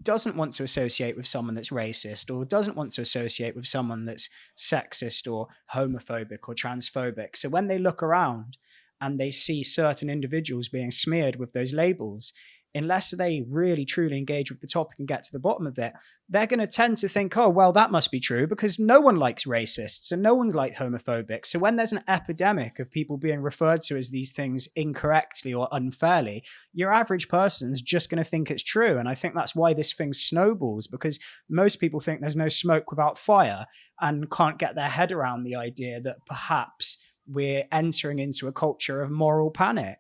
doesn't want to associate with someone that's racist, or doesn't want to associate with someone that's sexist or homophobic or transphobic. So when they look around and they see certain individuals being smeared with those labels, unless they really truly engage with the topic and get to the bottom of it, they're going to tend to think, oh, well, that must be true, because no one likes racists and no one's like homophobic. So when there's an epidemic of people being referred to as these things incorrectly or unfairly, your average person's just going to think it's true. And I think that's why this thing snowballs, because most people think there's no smoke without fire and can't get their head around the idea that perhaps we're entering into a culture of moral panic.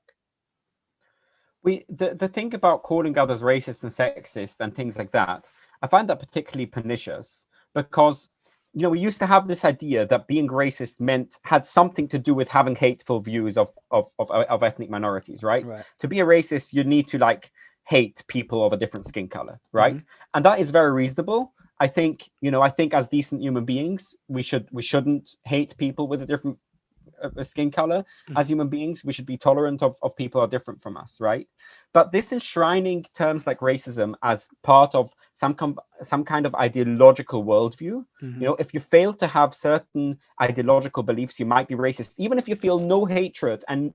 The thing about calling others racist and sexist and things like that, I find that particularly pernicious, because we used to have this idea that being racist had something to do with having hateful views of ethnic minorities, right? To be a racist, you need to hate people of a different skin color, right? And that is very reasonable. I think as decent human beings, we shouldn't hate people with a different skin color. As human beings, we should be tolerant of people who are different from us, right? But this enshrining terms like racism as part of some kind of ideological worldview, if you fail to have certain ideological beliefs, you might be racist, even if you feel no hatred and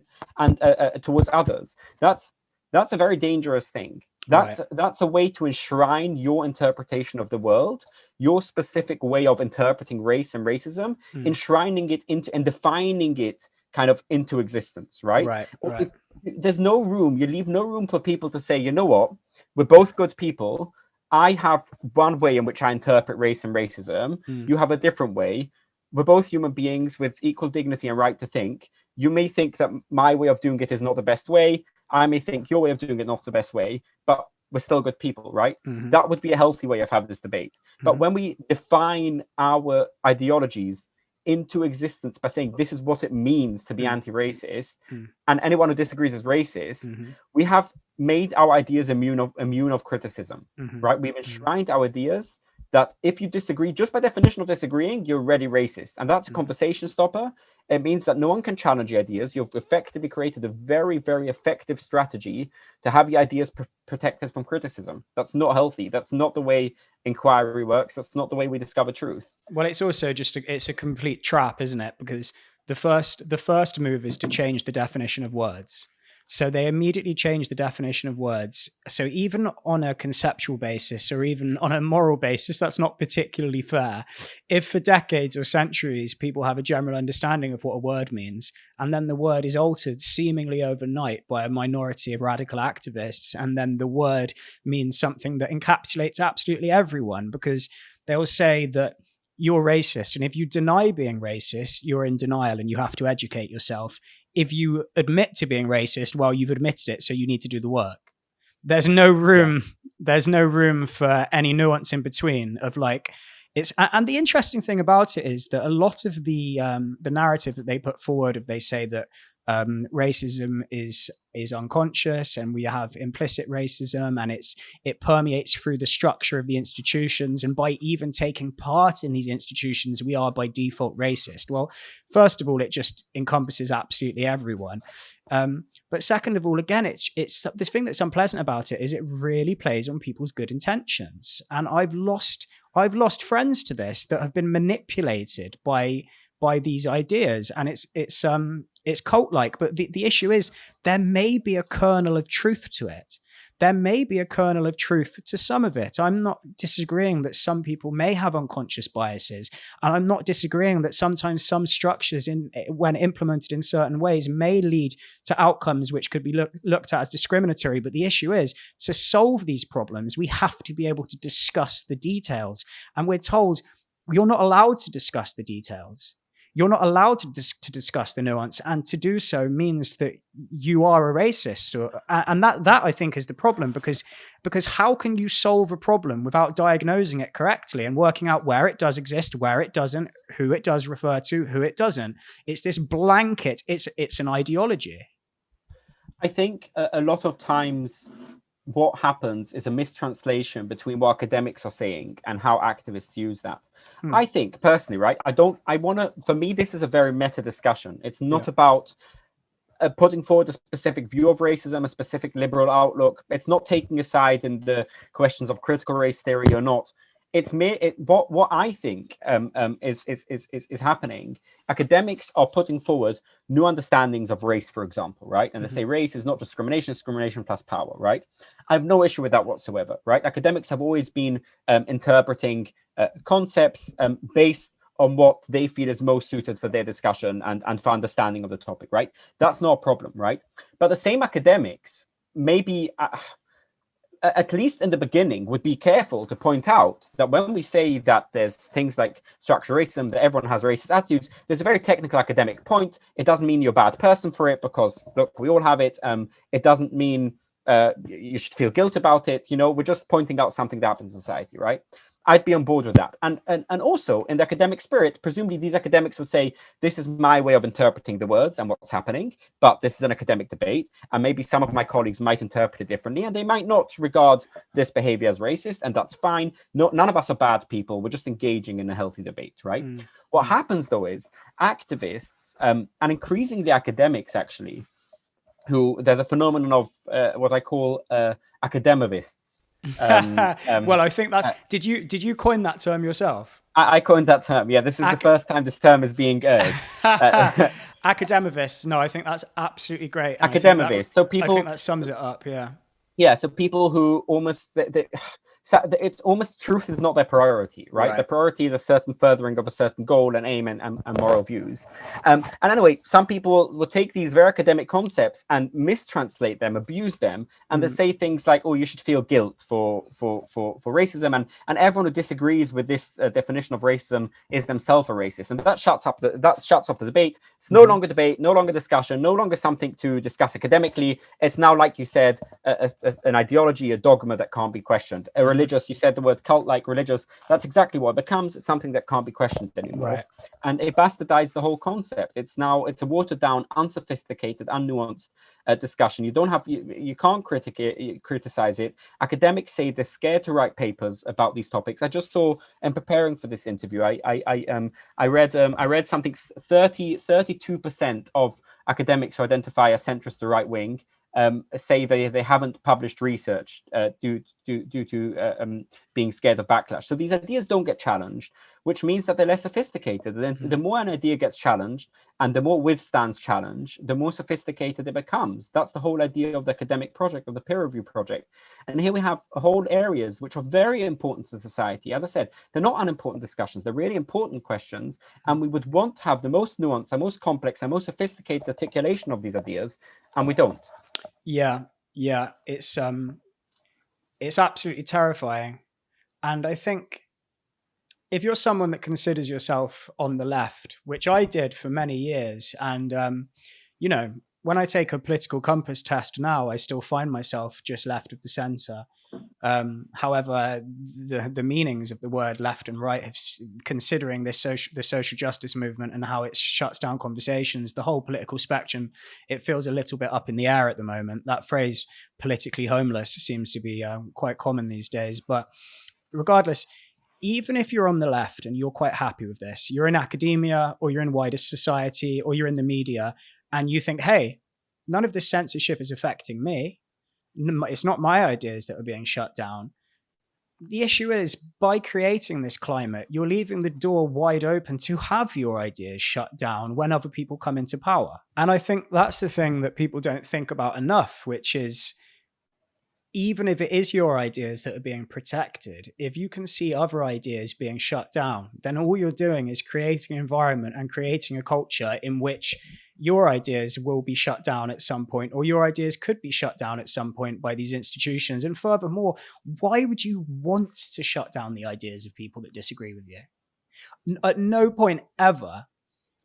towards others. That's a very dangerous thing. That's a way to enshrine your interpretation of the world, your specific way of interpreting race and racism, enshrining it into and defining it kind of into existence, right? If there's no room, you leave no room for people to say, you know what, we're both good people. I have one way in which I interpret race and racism. You have a different way. We're both human beings with equal dignity and right to think. You may think that my way of doing it is not the best way. I may think your way of doing it not the best way, but we're still good people, right? That would be a healthy way of having this debate. But when we define our ideologies into existence by saying this is what it means to be anti-racist, and anyone who disagrees is racist, we have made our ideas immune of criticism, right? We've enshrined our ideas that if you disagree, just by definition of disagreeing, you're already racist. And that's a conversation stopper. It means that no one can challenge your ideas. You've effectively created a very, very effective strategy to have your ideas protected from criticism. That's not healthy. That's not the way inquiry works. That's not the way we discover truth. Well, it's also just it's a complete trap, isn't it? Because the first move is to change the definition of words. So they immediately change the definition of words. So even on a conceptual basis or even on a moral basis, that's not particularly fair. If for decades or centuries people have a general understanding of what a word means, and then the word is altered seemingly overnight by a minority of radical activists, and then the word means something that encapsulates absolutely everyone, because they'll say that you're racist. And if you deny being racist, you're in denial and you have to educate yourself. If you admit to being racist, well, you've admitted it, so you need to do the work. There's no room. There's no room for any nuance in between of like, it's, and the interesting thing about it is that a lot of the narrative that they put forward, if they say that racism is unconscious and we have implicit racism and it permeates through the structure of the institutions, and by even taking part in these institutions we are by default racist. Well, first of all, it just encompasses absolutely everyone, but second of all, again, it's this thing that's unpleasant about it is it really plays on people's good intentions, and I've lost friends to this that have been manipulated by these ideas, and it's cult-like. But the issue is there may be a kernel of truth to it. There may be a kernel of truth to some of it. I'm not disagreeing that some people may have unconscious biases, and I'm not disagreeing that sometimes some structures, when implemented in certain ways, may lead to outcomes which could be looked at as discriminatory. But the issue is, to solve these problems, we have to be able to discuss the details, and we're told you're not allowed to discuss the details. You're not allowed to discuss the nuance, and to do so means that you are a racist. And that I think is the problem, because how can you solve a problem without diagnosing it correctly and working out where it does exist, where it doesn't, who it does refer to, who it doesn't? It's this blanket. It's an ideology. I think a lot of times what happens is a mistranslation between what academics are saying and how activists use that. I think personally, right? For me, this is a very meta discussion. It's not about putting forward a specific view of racism, a specific liberal outlook. It's not taking a side in the questions of critical race theory or not. It's what I think is happening. Academics are putting forward new understandings of race, for example, right? And they say race is not discrimination, discrimination plus power, right? I have no issue with that whatsoever, right? Academics have always been interpreting concepts based on what they feel is most suited for their discussion and for understanding of the topic, right? That's not a problem, right? But the same academics maybe at least in the beginning, would be careful to point out that when we say that there's things like structural racism, that everyone has racist attitudes, there's a very technical academic point. It doesn't mean you're a bad person for it, because look, we all have it. It doesn't mean you should feel guilt about it. You know, we're just pointing out something that happens in society, right? I'd be on board with that. And also in the academic spirit, presumably these academics would say, this is my way of interpreting the words and what's happening, but this is an academic debate. And maybe some of my colleagues might interpret it differently, and they might not regard this behavior as racist, and that's fine. None of us are bad people. We're just engaging in a healthy debate, right? What happens though is activists and increasingly academics actually, there's a phenomenon of what I call academivists. Well, I think that's did you coin that term yourself? I coined that term. Yeah, this is the first time this term is being heard. Academivists. No, I think that's absolutely great. Academivists. So people, I think that sums it up. Yeah. So people who almost it's almost truth is not their priority, right? The priority is a certain furthering of a certain goal and aim and moral views. And anyway, some people will take these very academic concepts and mistranslate them, abuse them, and they say things like, "Oh, you should feel guilt for racism," and everyone who disagrees with this definition of racism is themselves a racist, and that shuts off the debate. It's no longer debate, no longer discussion, no longer something to discuss academically. It's now, like you said, an ideology, a dogma that can't be questioned, a religious. You said the word cult-like religious. That's exactly what it becomes. It's something that can't be questioned anymore. Right. And it bastardized the whole concept. It's a watered down, unsophisticated, unnuanced discussion. You can't criticize it. Academics say they're scared to write papers about these topics. I just saw, and preparing for this interview, I read something. 32% of academics who identify as centrist or right wing say they haven't published research due to being scared of backlash. So these ideas don't get challenged, which means that they're less sophisticated. Then the more an idea gets challenged and the more withstands challenge, the more sophisticated it becomes. That's the whole idea of the academic project, of the peer review project. And here we have whole areas which are very important to society. As I said, they're not unimportant discussions. They're really important questions. And we would want to have the most nuanced and most complex and most sophisticated articulation of these ideas, and we don't. Yeah, it's absolutely terrifying. And I think if you're someone that considers yourself on the left, which I did for many years, and when I take a political compass test now, I still find myself just left of the center. However, the meanings of the word left and right, considering the social justice movement and how it shuts down conversations, the whole political spectrum, it feels a little bit up in the air at the moment. That phrase, politically homeless, seems to be quite common these days. But regardless, even if you're on the left and you're quite happy with this, you're in academia or you're in wider society or you're in the media, and you think, hey, none of this censorship is affecting me. It's not my ideas that are being shut down. The issue is, by creating this climate, you're leaving the door wide open to have your ideas shut down when other people come into power. And I think that's the thing that people don't think about enough, which is, even if it is your ideas that are being protected, if you can see other ideas being shut down, then all you're doing is creating an environment and creating a culture in which your ideas will be shut down at some point, or your ideas could be shut down at some point by these institutions. And furthermore, why would you want to shut down the ideas of people that disagree with you? At no point ever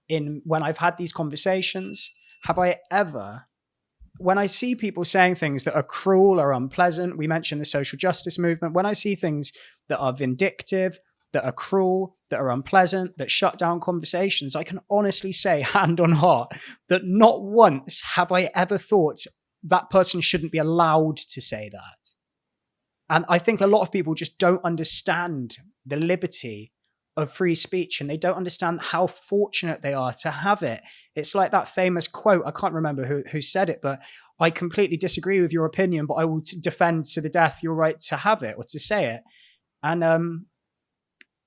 when I've had these conversations have I ever, when I see people saying things that are cruel or unpleasant, we mentioned the social justice movement, when I see things that are vindictive, that are cruel, that are unpleasant, that shut down conversations, I can honestly say, hand on heart, that not once have I ever thought that person shouldn't be allowed to say that. And I think a lot of people just don't understand the liberty of free speech, and they don't understand how fortunate they are to have it. It's like that famous quote, I can't remember who said it, but I completely disagree with your opinion, but I will defend to the death your right to have it or to say it.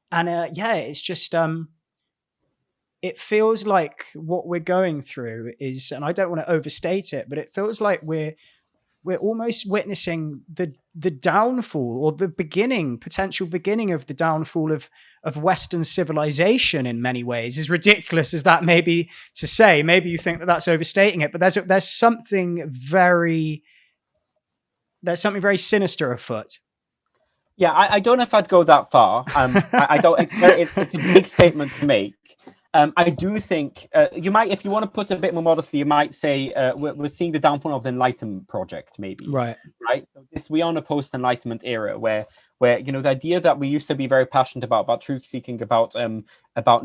It's just, it feels like what we're going through is, and I don't want to overstate it, but it feels like we're almost witnessing the downfall, or the potential beginning of the downfall of Western civilization in many ways. As ridiculous as that may be to say, maybe you think that that's overstating it, but there's something very sinister afoot. Yeah, I don't know if I'd go that far. I don't. It's a big statement to make. I do think you might, if you want to put it a bit more modestly, you might say we're seeing the downfall of the Enlightenment project, maybe. Right. So we are in a post-Enlightenment era where the idea that we used to be very passionate about truth-seeking, about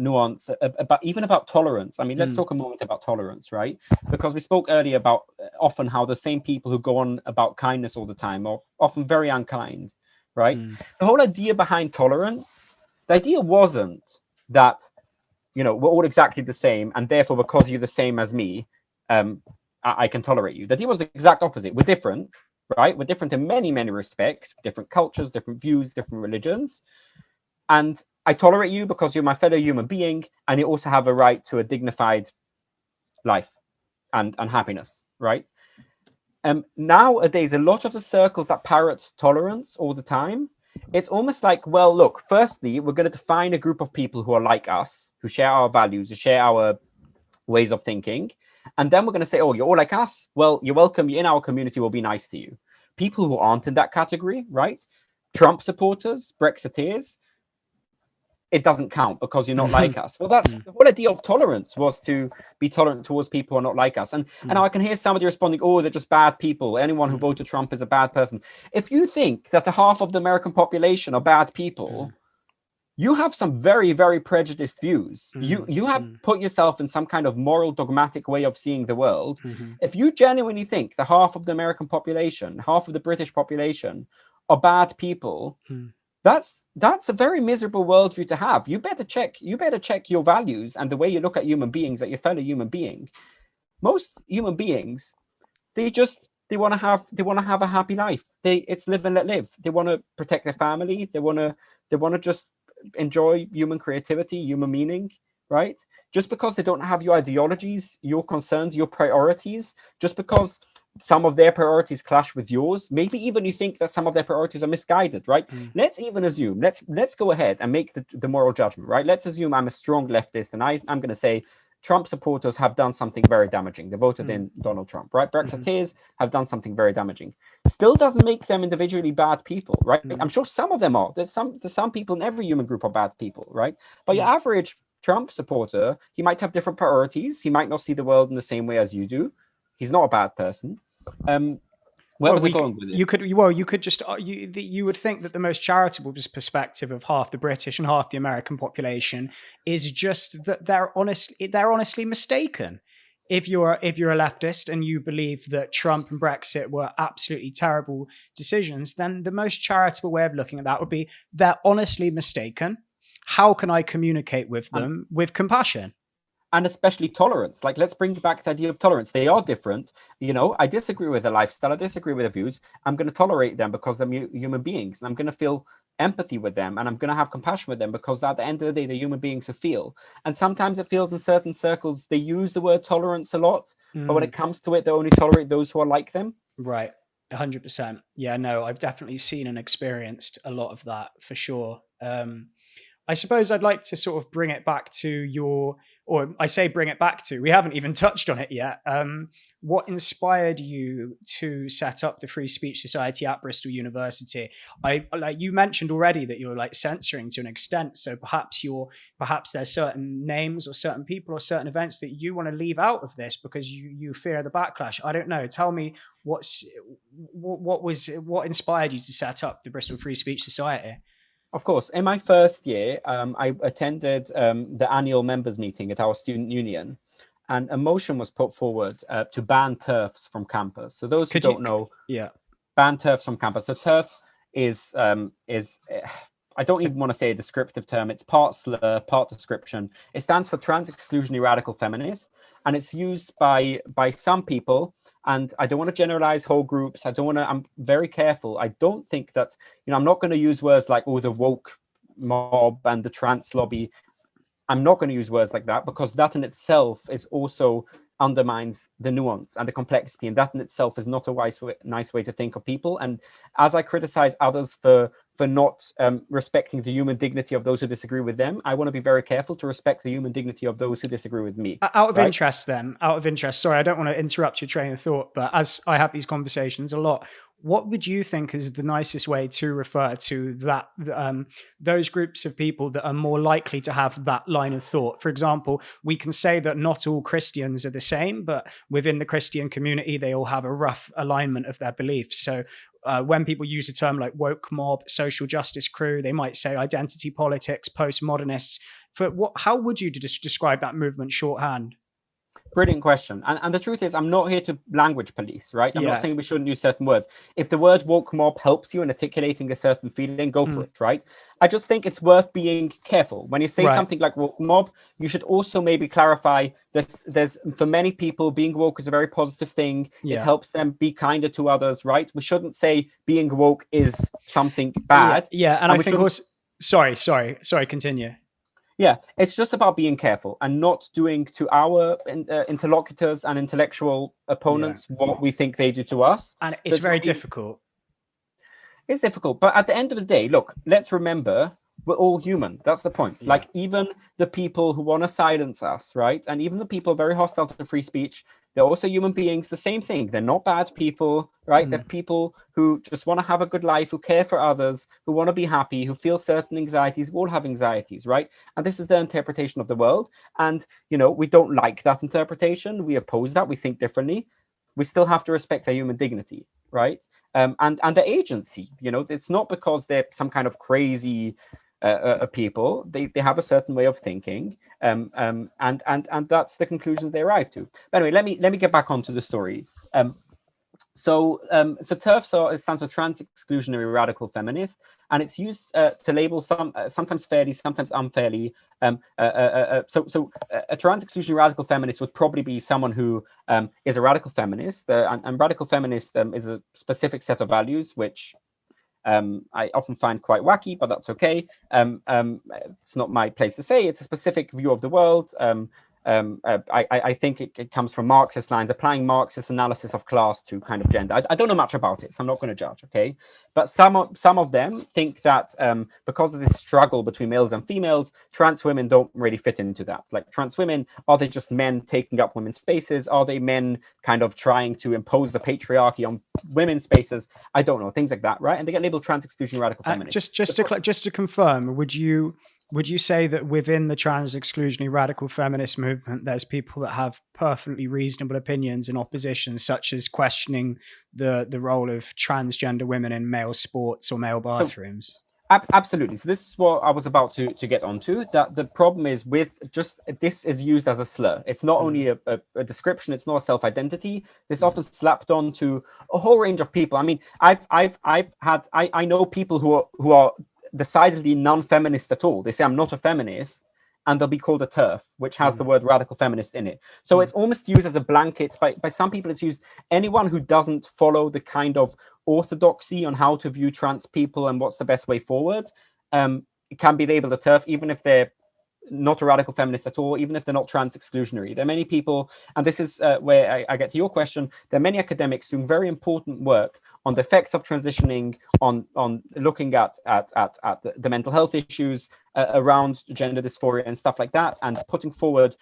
nuance, about tolerance. I mean, let's talk a moment about tolerance, right? Because we spoke earlier about often how the same people who go on about kindness all the time are often very unkind, right? The whole idea behind tolerance, the idea wasn't that we're all exactly the same, and therefore, because you're the same as me, I can tolerate you. The idea was the exact opposite. We're different, right? We're different in many, many respects, different cultures, different views, different religions. And I tolerate you because you're my fellow human being, and you also have a right to a dignified life and happiness, right? Nowadays, a lot of the circles that parrot tolerance all the time, it's almost like, well, look, firstly, we're going to define a group of people who are like us, who share our values, who share our ways of thinking. And then we're going to say, oh, you're all like us? Well, you're welcome. You're in our community. We'll be nice to you. People who aren't in that category, right? Trump supporters, Brexiteers, it doesn't count because you're not like us. Well, that's the whole idea of tolerance, was to be tolerant towards people who are not like us. And I can hear somebody responding, oh, they're just bad people. Anyone who voted Trump is a bad person. If you think that a half of the American population are bad people, you have some very, very prejudiced views. You have put yourself in some kind of moral dogmatic way of seeing the world. If you genuinely think the half of the American population, half of the British population are bad people, that's a very miserable worldview to have. You better check your values and the way you look at human beings, at your fellow human being. Most human beings, they want to have a happy life. It's live and let live. They want to protect their family. They want to just enjoy human creativity, human meaning, right? Just because they don't have your ideologies, your concerns, your priorities, just because some of their priorities clash with yours, maybe even you think that some of their priorities are misguided, right? Let's even assume, let's go ahead and make the moral judgment, right? Let's assume I'm a strong leftist and I'm going to say Trump supporters have done something very damaging. They voted in Donald Trump, right? Brexiteers have done something very damaging. Still doesn't make them individually bad people, right? I'm sure some of them are. There's some people in every human group are bad people, right? But your average Trump supporter, he might have different priorities. He might not see the world in the same way as you do. He's not a bad person. Where was I going with it? You would think that the most charitable perspective of half the British and half the American population is just that they're honestly mistaken. If you're a leftist and you believe that Trump and Brexit were absolutely terrible decisions, then the most charitable way of looking at that would be they're honestly mistaken. How can I communicate with them with compassion? And especially tolerance. Like, let's bring back the idea of tolerance. They are different. I disagree with their lifestyle. I disagree with their views. I'm going to tolerate them because they're human beings. And I'm going to feel empathy with them. And I'm going to have compassion with them because at the end of the day, they're human beings who feel. And sometimes it feels in certain circles, they use the word tolerance a lot. But when it comes to it, they only tolerate those who are like them. Right. 100%. Yeah, no, I've definitely seen and experienced a lot of that for sure. I suppose I'd like to sort of bring it back to we haven't even touched on it yet. What inspired you to set up the Free Speech Society at Bristol University? You mentioned already that you're like censoring to an extent. So perhaps there's certain names or certain people or certain events that you want to leave out of this because you fear the backlash. I don't know. Tell me what inspired you to set up the Bristol Free Speech Society? Of course. In my first year, I attended the annual members meeting at our student union, and a motion was put forward to ban TERFs from campus. So those who don't know, ban TERFs from campus. So TERF is I don't even want to say a descriptive term. It's part slur, part description. It stands for trans exclusionary radical feminist, and it's used by some people. And I don't want to generalize whole groups. I'm very careful. I don't think that, I'm not going to use words like, the woke mob and the trans lobby. I'm not going to use words like that because that in itself is also undermines the nuance and the complexity. And that in itself is not a nice way to think of people. And as I criticize others for not respecting the human dignity of those who disagree with them, I want to be very careful to respect the human dignity of those who disagree with me. Out of interest, sorry, I don't want to interrupt your train of thought, but as I have these conversations a lot, what would you think is the nicest way to refer to that those groups of people that are more likely to have that line of thought? For example, we can say that not all Christians are the same, but within the Christian community, they all have a rough alignment of their beliefs. So when people use a term like woke mob, social justice crew, they might say identity politics, postmodernists. How would you describe that movement shorthand? Brilliant question. And the truth is, I'm not here to language police, right? I'm not saying we shouldn't use certain words. If the word woke mob helps you in articulating a certain feeling, go for it, right? I just think it's worth being careful. When you say something like woke mob, you should also maybe clarify that there's for many people, being woke is a very positive thing. It helps them be kinder to others, right? We shouldn't say being woke is something bad. And I think also... Sorry, continue. Yeah, it's just about being careful and not doing to our interlocutors and intellectual opponents what we think they do to us. And it's very difficult. It's difficult. But at the end of the day, look, let's remember we're all human. That's the point. Like even the people who want to silence us, right? And even the people very hostile to free speech, They're also human beings, the same thing. They're not bad people, right? They're people who just want to have a good life, who care for others, who want to be happy, who feel certain anxieties. We all have anxieties, right? And this is their interpretation of the world. And, you know, we don't like that interpretation. We oppose that. We think differently. We still have to respect their human dignity, right? And their agency. You know, it's not because they're some kind of crazy people. They have a certain way of thinking, and that's the conclusion they arrive to. But anyway, let me get back onto the story. So TERF, it stands for Trans Exclusionary Radical Feminist, and it's used to label sometimes fairly, sometimes unfairly. A trans exclusionary radical feminist would probably be someone who is a radical feminist, and radical feminist is a specific set of values which I often find quite wacky, but that's okay. It's not my place to say. It's a specific view of the world. I think it comes from Marxist lines, applying Marxist analysis of class to kind of gender. I don't know much about it, so I'm not going to judge, okay? But some of them think that because of this struggle between males and females, trans women don't really fit into that. Like, trans women, are they just men taking up women's spaces? Are they men kind of trying to impose the patriarchy on women's spaces? I don't know, things like that, right? And they get labeled trans exclusionary radical feminists. Just to confirm, would you say that within the trans exclusionary radical feminist movement, there's people that have perfectly reasonable opinions in opposition, such as questioning the role of transgender women in male sports or male bathrooms? Absolutely. So this is what I was about to get onto. That the problem is with just this is used as a slur. It's not only a description. It's not a self-identity. This often slapped on to a whole range of people. I mean, I know people who are decidedly non-feminist at all. They say, I'm not a feminist, and they'll be called a TERF, which has the word radical feminist in it. So it's almost used as a blanket. By some people, it's used anyone who doesn't follow the kind of orthodoxy on how to view trans people and what's the best way forward. It can be labeled a TERF, even if they're not a radical feminist at all, even if they're not trans exclusionary. There are many people, and this is where I get to your question, there are many academics doing very important work on the effects of transitioning, on looking at the mental health issues around gender dysphoria and stuff like that, and putting forward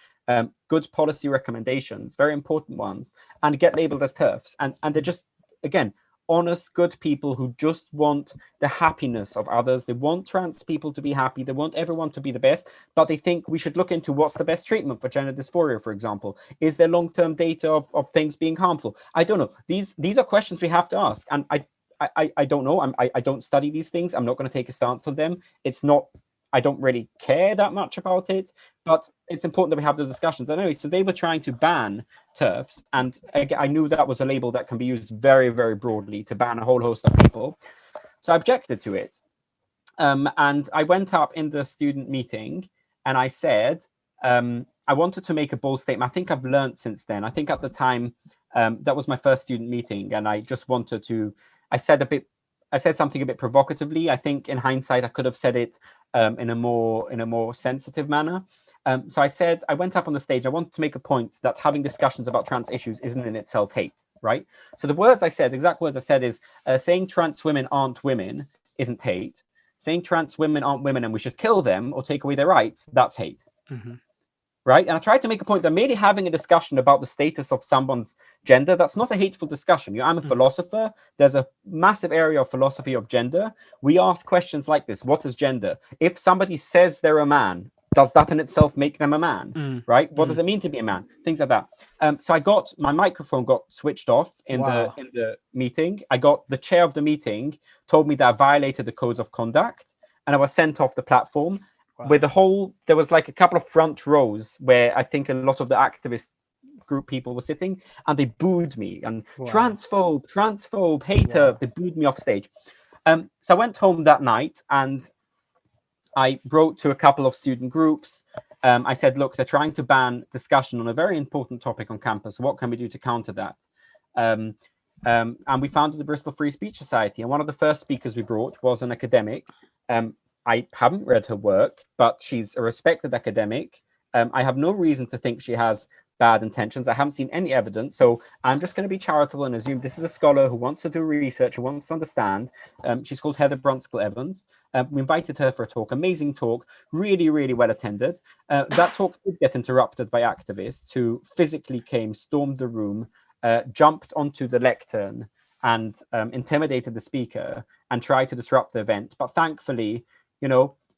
good policy recommendations, very important ones, and get labeled as TERFs. And they're just, again, honest, good people who just want the happiness of others. They want trans people to be happy. They want everyone to be the best, but they think we should look into what's the best treatment for gender dysphoria, for example. Is there long-term data of things being harmful? I don't know. These are questions we have to ask. And I don't know. I don't study these things. I'm not going to take a stance on them. It's not, I don't really care that much about it, but it's important that we have those discussions. Anyway, so they were trying to ban TERFs, and I knew that was a label that can be used very, very broadly to ban a whole host of people. So I objected to it. And I went up in the student meeting and I said, I wanted to make a bold statement. I think I've learned since then. I think at the time, that was my first student meeting, and I just wanted to, I said something a bit provocatively. I think in hindsight, I could have said it in a more sensitive manner. So I went up on the stage. I wanted to make a point that having discussions about trans issues isn't in itself hate, right? So the words I said, the exact words I said is, saying trans women aren't women isn't hate. Saying trans women aren't women and we should kill them or take away their rights, that's hate. Right? And I tried to make a point that merely having a discussion about the status of someone's gender, that's not a hateful discussion. I'm a philosopher. There's a massive area of philosophy of gender. We ask questions like this. What is gender? If somebody says they're a man, does that in itself make them a man? Right? What does it mean to be a man? Things like that. So my microphone got switched off in the meeting. I got the chair of the meeting told me that I violated the codes of conduct, and I was sent off the platform. With there was like a couple of front rows where I think a lot of the activist group people were sitting, and they booed me and transphobe, hater. They booed me off stage. So I went home that night and I wrote to a couple of student groups. I said, look, they're trying to ban discussion on a very important topic on campus. What can we do to counter that? And we founded the Bristol Free Speech Society. And one of the first speakers we brought was an academic. I haven't read her work, but she's a respected academic. I have no reason to think she has bad intentions. I haven't seen any evidence. So I'm just going to be charitable and assume this is a scholar who wants to do research, who wants to understand. She's called Heather Brunskill Evans. We invited her for a talk, amazing talk, really, really well attended. That talk did get interrupted by activists who physically came, stormed the room, jumped onto the lectern and intimidated the speaker and tried to disrupt the event. But thankfully,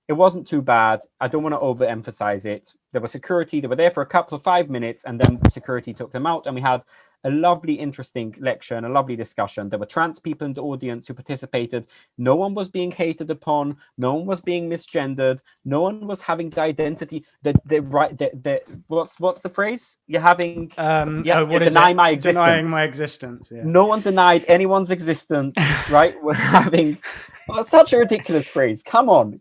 it wasn't too bad. I don't want to overemphasize it. There was security. They were there for a couple of 5 minutes, and then security took them out. And we had a lovely, interesting lecture and a lovely discussion. There were trans people in the audience who participated. No one was being hated upon. No one was being misgendered. No one was having the identity. What's the phrase? You're having denying my existence. Denying my existence. Yeah. No one denied anyone's existence. Right? We're having such a ridiculous phrase. Come on.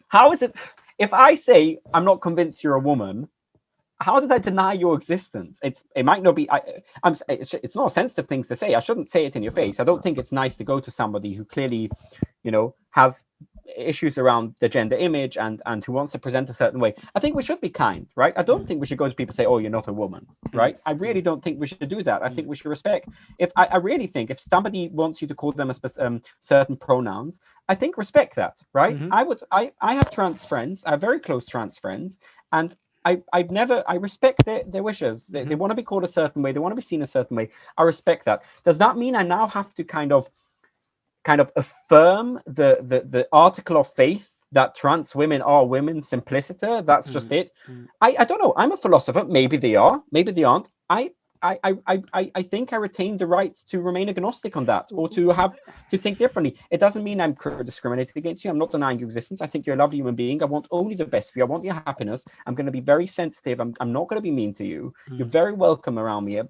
How is it? If I say I'm not convinced you're a woman, how did I deny your existence? It might not be. It's not a sensitive thing to say. I shouldn't say it in your face. I don't think it's nice to go to somebody who clearly, has issues around the gender image and who wants to present a certain way. I think we should be kind, right? I don't think we should go to people and say, "Oh, you're not a woman," right? I really don't think we should do that. I think we should respect. I really think if somebody wants you to call them certain pronouns, I think respect that, right? I have trans friends. I have very close trans friends, and I respect their wishes. They want to be called a certain way. They want to be seen a certain way. I respect that. Does that mean I now have to kind of affirm the article of faith that trans women are women simpliciter? That's just it. I don't know. I'm a philosopher. Maybe they are. Maybe they aren't. I think I retain the right to remain agnostic on that, or to think differently. It doesn't mean I'm discriminating against you. I'm not denying your existence. I think you're a lovely human being. I want only the best for you. I want your happiness. I'm going to be very sensitive. I'm not going to be mean to you. You're very welcome around me.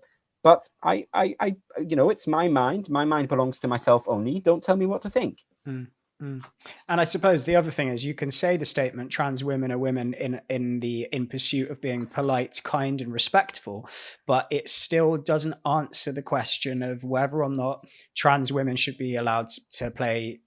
But it's my mind. My mind belongs to myself only. Don't tell me what to think. And I suppose the other thing is you can say the statement trans women are women in pursuit of being polite, kind and respectful, but it still doesn't answer the question of whether or not trans women should be allowed to play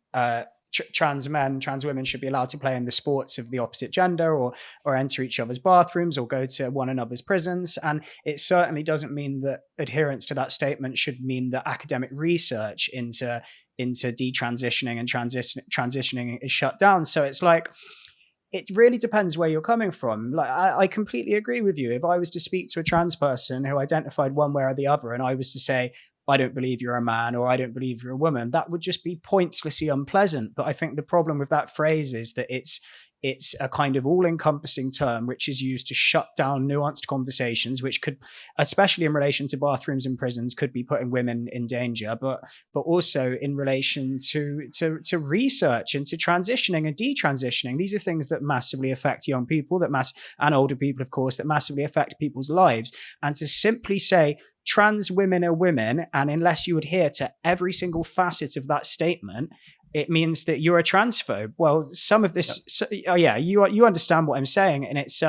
trans women should be allowed to play in the sports of the opposite gender, or enter each other's bathrooms, or go to one another's prisons. And it certainly doesn't mean that adherence to that statement should mean that academic research into detransitioning and transitioning is shut down. So it's like, it really depends where you're coming from. Like, I completely agree with you. If I was to speak to a trans person who identified one way or the other, and I was to say, I don't believe you're a man, or I don't believe you're a woman, that would just be pointlessly unpleasant. But I think the problem with that phrase is that it's a kind of all-encompassing term which is used to shut down nuanced conversations, which could, especially in relation to bathrooms and prisons, could be putting women in danger, but also in relation to research into transitioning and detransitioning. These are things that massively affect young people, and older people, of course, that massively affect people's lives. And to simply say trans women are women, and unless you adhere to every single facet of that statement, it means that you're a transphobe. Well, some of this, you understand what I'm saying, and it's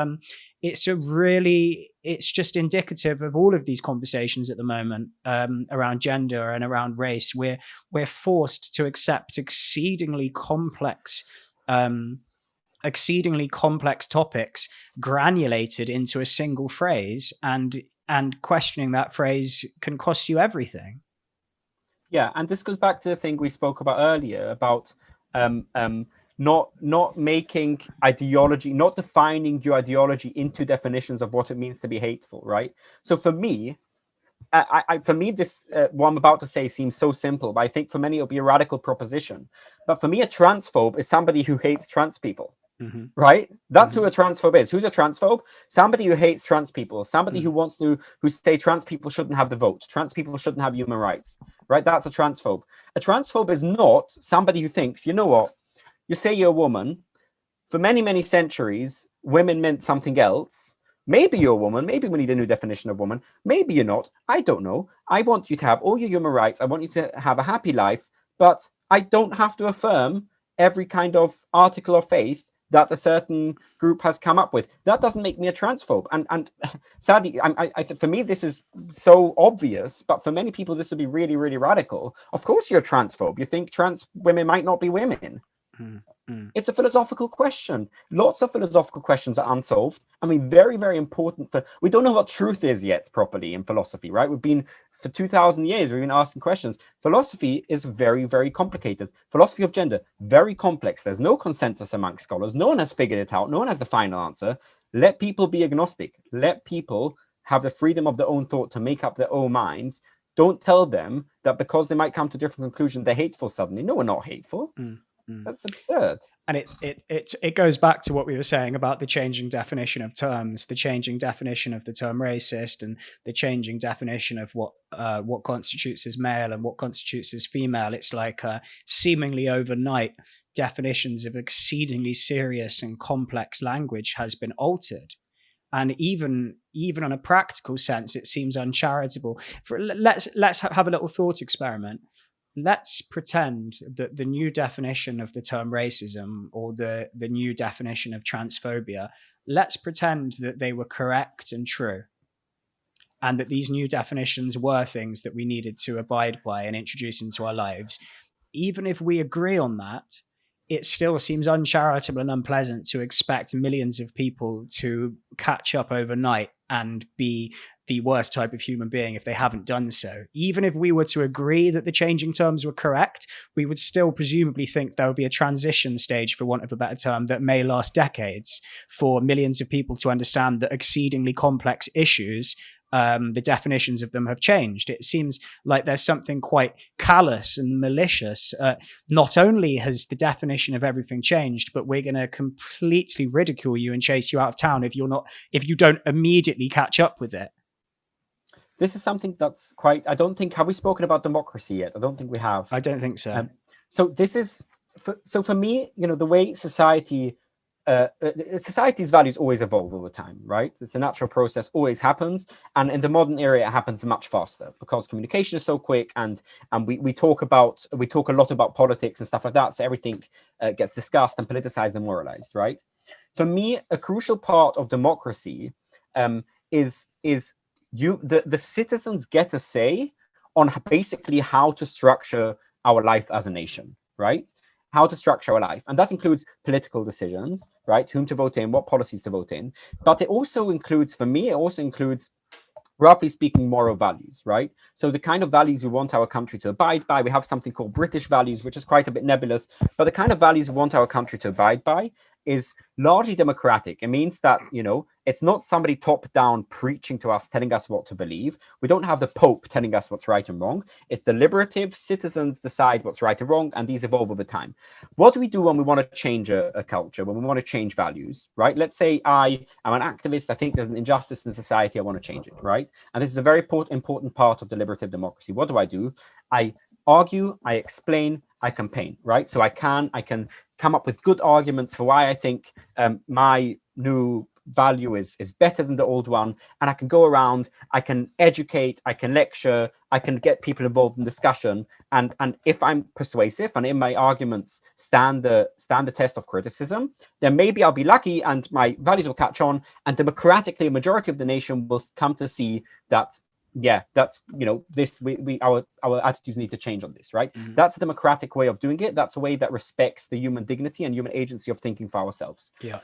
just indicative of all of these conversations at the moment around gender and around race. We're forced to accept exceedingly complex topics granulated into a single phrase, and questioning that phrase can cost you everything. Yeah, and this goes back to the thing we spoke about earlier about not making ideology, not defining your ideology into definitions of what it means to be hateful, right? So for me, this what I'm about to say seems so simple, but I think for many it'll be a radical proposition. But for me, a transphobe is somebody who hates trans people. Right? That's who a transphobe is. Who's a transphobe? Somebody who hates trans people. Somebody who say trans people shouldn't have the vote. Trans people shouldn't have human rights. Right? That's a transphobe. A transphobe is not somebody who thinks, you know what? You say you're a woman. For many, many centuries, women meant something else. Maybe you're a woman. Maybe we need a new definition of woman. Maybe you're not. I don't know. I want you to have all your human rights. I want you to have a happy life. But I don't have to affirm every kind of article of faith that a certain group has come up with. That doesn't make me a transphobe. And sadly, for me, this is so obvious, but for many people, this would be really, really radical. Of course, you're a transphobe. You think trans women might not be women. Mm, mm. It's a philosophical question. Lots of philosophical questions are unsolved. I mean, very, very important we don't know what truth is yet properly in philosophy, right? We've been, for 2,000 years, we've been asking questions. Philosophy is very, very complicated. Philosophy of gender, very complex. There's no consensus amongst scholars. No one has figured it out. No one has the final answer. Let people be agnostic. Let people have the freedom of their own thought to make up their own minds. Don't tell them that because they might come to a different conclusion, they're hateful suddenly. No, we're not hateful. That's absurd. And it goes back to what we were saying about the changing definition of terms, the changing definition of the term racist, and the changing definition of what constitutes as male and what constitutes as female. It's like seemingly overnight, definitions of exceedingly serious and complex language has been altered. And even on a practical sense, it seems uncharitable. Let's have a little thought experiment. Let's pretend that the new definition of the term racism, or the new definition of transphobia, let's pretend that they were correct and true, and that these new definitions were things that we needed to abide by and introduce into our lives. Even if we agree on that, it still seems uncharitable and unpleasant to expect millions of people to catch up overnight and be the worst type of human being if they haven't done so. Even if we were to agree that the changing terms were correct, we would still presumably think there would be a transition stage, for want of a better term, that may last decades for millions of people to understand that exceedingly complex issues, the definitions of them have changed. It seems like there's something quite callous and malicious. Not only has the definition of everything changed, but we're going to completely ridicule you and chase you out of town if you don't immediately catch up with it. This is something that's quite, I don't think, have we spoken about democracy yet? I don't think we have. I don't think so. So this is, for me, the way society's values always evolve over time, right? It's a natural process, always happens. And in the modern era, it happens much faster because communication is so quick, and we talk a lot about politics and stuff like that. So everything gets discussed and politicized and moralized, right? For me, a crucial part of democracy is the citizens get a say on basically how to structure our life as a nation, right? How to structure our life. And that includes political decisions, right? Whom to vote in, what policies to vote in. But it also includes, for me, roughly speaking, moral values, right? So the kind of values we want our country to abide by. We have something called British values, which is quite a bit nebulous, but the kind of values we want our country to abide by is largely democratic. It means that, it's not somebody top down preaching to us, telling us what to believe. We don't have the Pope telling us what's right and wrong. It's deliberative. Citizens decide what's right and wrong, and these evolve over time. What do we do when we want to change a culture, when we want to change values, right? Let's say I am an activist. I think there's an injustice in society. I want to change it, right? And this is a very important part of deliberative democracy. What do? I argue, I explain, I campaign, right? So I can come up with good arguments for why I think my new value is better than the old one, and I can go around, I can educate, I can lecture, I can get people involved in discussion, and if I'm persuasive and if my arguments stand the test of criticism, then maybe I'll be lucky and my values will catch on, and democratically a majority of the nation will come to see that that's our attitudes need to change on this, right? Mm-hmm. That's a democratic way of doing it. That's a way that respects the human dignity and human agency of thinking for ourselves. Yeah.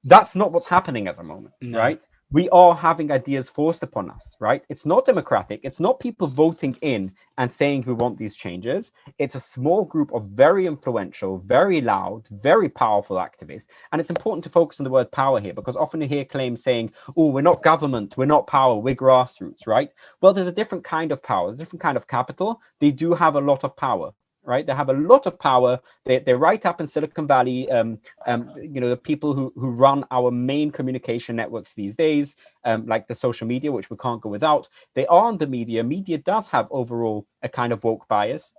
That's not what's happening at the moment, right? We are having ideas forced upon us, right? It's not democratic. It's not people voting in and saying we want these changes. It's a small group of very influential, very loud, very powerful activists. And it's important to focus on the word power here, because often you hear claims saying, oh, we're not government, we're not power, we're grassroots, right? Well, there's a different kind of power, there's a different kind of capital. They do have a lot of power. Right, they have a lot of power. They're right up in Silicon Valley. The people who run our main communication networks these days, like the social media, which we can't go without. They are on the media. Media does have overall a kind of woke bias,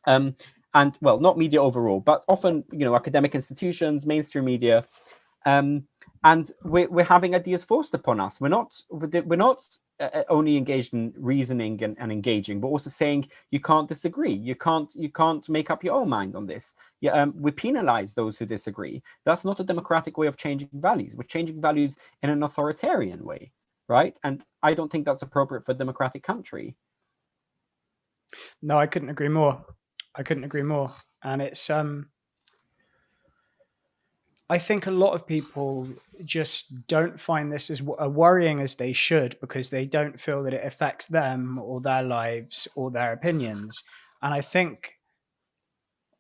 and well, not media overall, but often academic institutions, mainstream media, and we're having ideas forced upon us. We're not only engaged in reasoning and engaging, but also saying you can't disagree. You can't make up your own mind on this. We penalize those who disagree. That's not a democratic way of changing values. We're changing values in an authoritarian way, right? And I don't think that's appropriate for a democratic country. No, I couldn't agree more. And it's I think a lot of people just don't find this as worrying as they should, because they don't feel that it affects them or their lives or their opinions. And I think,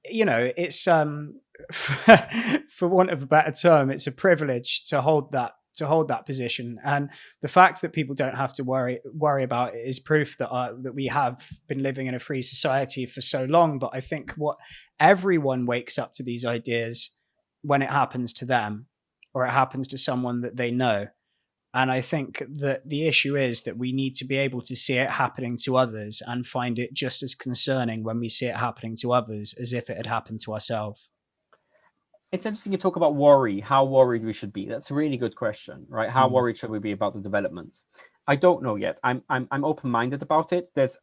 it's for want of a better term, it's a privilege to hold that position. And the fact that people don't have to worry about it is proof that we have been living in a free society for so long. But I think what everyone wakes up to these ideas when it happens to them, or it happens to someone that they know. And I think that the issue is that we need to be able to see it happening to others and find it just as concerning when we see it happening to others as if it had happened to ourselves. It's interesting you talk about worry, how worried we should be. That's a really good question, right? How worried should we be about the developments? I don't know yet. I'm open-minded about it. There's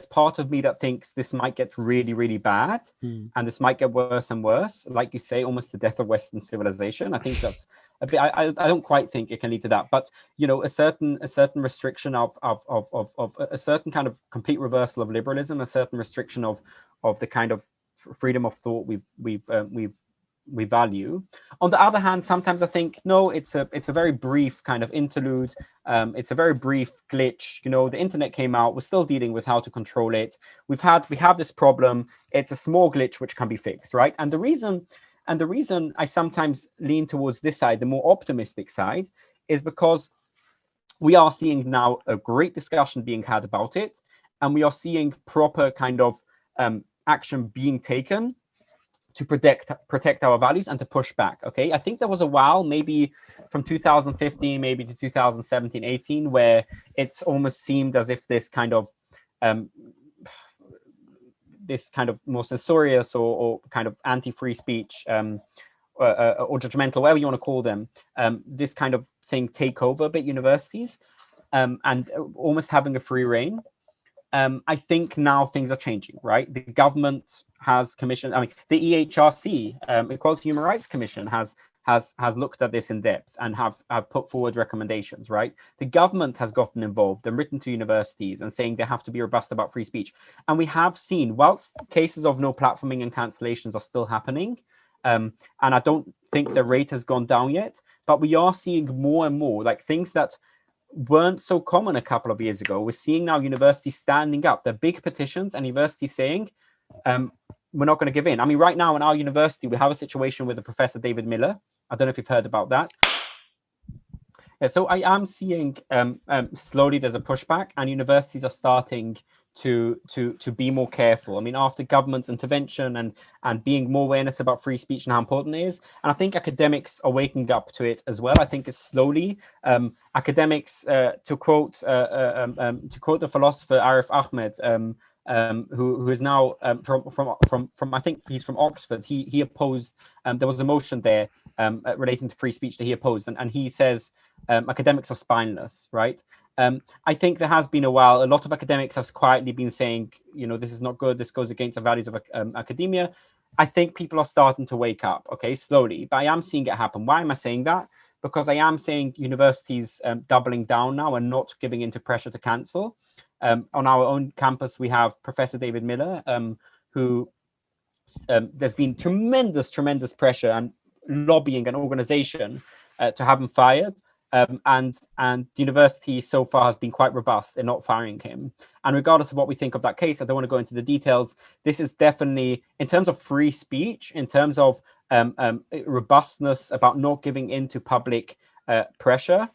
part of me that thinks this might get really, really bad, and this might get worse and worse. Like you say, almost the death of Western civilization. I think that's a bit. I don't quite think it can lead to that, but a certain restriction of a certain kind of complete reversal of liberalism, a certain restriction of the kind of freedom of thought we value. On the other hand, sometimes I think, no, it's a very brief kind of interlude. It's a very brief glitch. The internet came out. We're still dealing with how to control it. We have this problem. It's a small glitch which can be fixed, right? And the reason I sometimes lean towards this side, the more optimistic side, is because we are seeing now a great discussion being had about it, and we are seeing proper kind of action being taken to protect our values and to push back. Okay, I think there was a while, maybe from 2015 maybe to 2017, 18, where it almost seemed as if this kind of more censorious or kind of anti-free speech or judgmental, whatever you want to call them, this kind of thing take over a bit universities, and almost having a free reign. I think now things are changing, right? The government has commissioned, the EHRC, Equality Human Rights Commission, has looked at this in depth and have put forward recommendations, right? The government has gotten involved and written to universities and saying they have to be robust about free speech. And we have seen, whilst cases of no platforming and cancellations are still happening, and I don't think the rate has gone down yet, but we are seeing more and more, like things that weren't so common a couple of years ago. We're seeing now universities standing up. They're big petitions and universities saying, we're not going to give in. Right now in our university, we have a situation with the Professor David Miller. I don't know if you've heard about that. Yeah, so I am seeing slowly there's a pushback, and universities are starting to be more careful. After government's intervention and being more awareness about free speech and how important it is, and I think academics are waking up to it as well. I think it's slowly academics, to quote the philosopher Arif Ahmed, who is now from I think he's from Oxford. He opposed. There was a motion there relating to free speech that he opposed, and he says academics are spineless, right? I think there has been a while. A lot of academics have quietly been saying, this is not good. This goes against the values of academia. I think people are starting to wake up, okay, slowly. But I am seeing it happen. Why am I saying that? Because I am seeing universities doubling down now and not giving into pressure to cancel. On our own campus, we have Professor David Miller, who there's been tremendous pressure and lobbying and organization to have him fired. And the university so far has been quite robust in not firing him. And regardless of what we think of that case, I don't want to go into the details. This is definitely, in terms of free speech, in terms of robustness about not giving in to public pressure,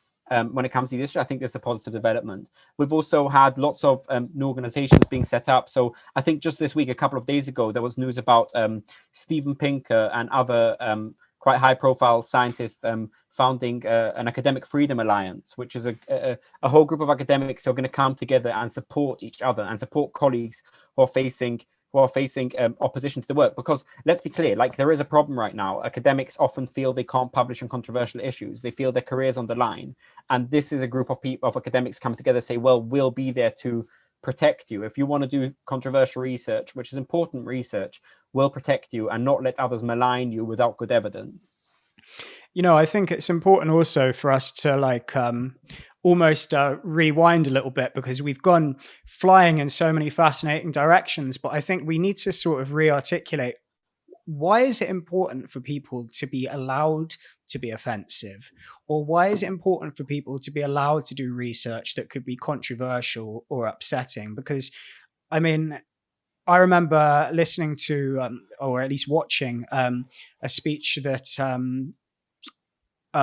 when it comes to this issue, I think there's a positive development. We've also had lots of new organizations being set up. So I think just this week, a couple of days ago, there was news about Steven Pinker and other quite high-profile scientists founding an academic freedom alliance, which is a whole group of academics who are going to come together and support each other and support colleagues who are facing opposition to the work. Because let's be clear, there is a problem right now. Academics often feel they can't publish on controversial issues. They feel their careers on the line. And this is a group of people, of academics, coming together and say, well, we'll be there to protect you. If you want to do controversial research, which is important research, we'll protect you and not let others malign you without good evidence. I think it's important also for us to almost rewind a little bit, because we've gone flying in so many fascinating directions. But I think we need to sort of re-articulate why is it important for people to be allowed to be offensive? Or why is it important for people to be allowed to do research that could be controversial or upsetting? Because, I mean, I remember listening to, or at least watching, a speech that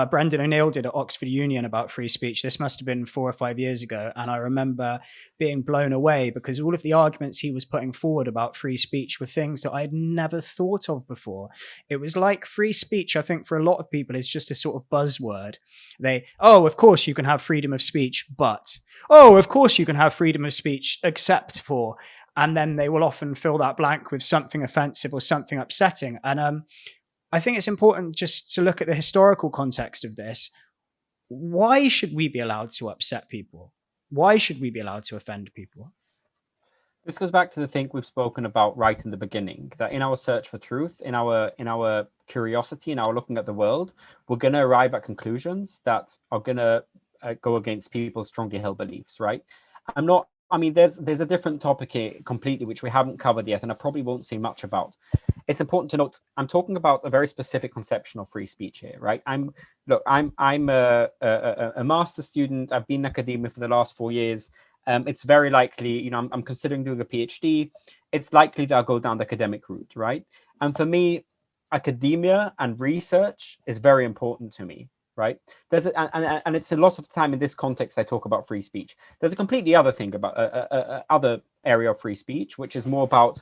Brendan O'Neill did at Oxford Union about free speech. This must have been 4 or 5 years ago. And I remember being blown away because all of the arguments he was putting forward about free speech were things that I had never thought of before. It was like free speech, I think, for a lot of people is just a sort of buzzword. Of course you can have freedom of speech, but, of course you can have freedom of speech, except for, and then they will often fill that blank with something offensive or something upsetting. And I think it's important just to look at the historical context of this. Why should we be allowed to upset people? Why should we be allowed to offend people? This goes back to the thing we've spoken about right in the beginning, that in our search for truth, in our curiosity, in our looking at the world, we're going to arrive at conclusions that are going to go against people's strongly held beliefs, right? There's a different topic here completely, which we haven't covered yet, and I probably won't say much about. It's important to note, I'm talking about a very specific conception of free speech here, right? I'm a master's student. I've been in academia for the last 4 years. It's very likely, I'm considering doing a PhD. It's likely that I'll go down the academic route, right? And for me, academia and research is very important to me, right? And it's a lot of time in this context I talk about free speech. There's a completely other thing about other area of free speech, which is more about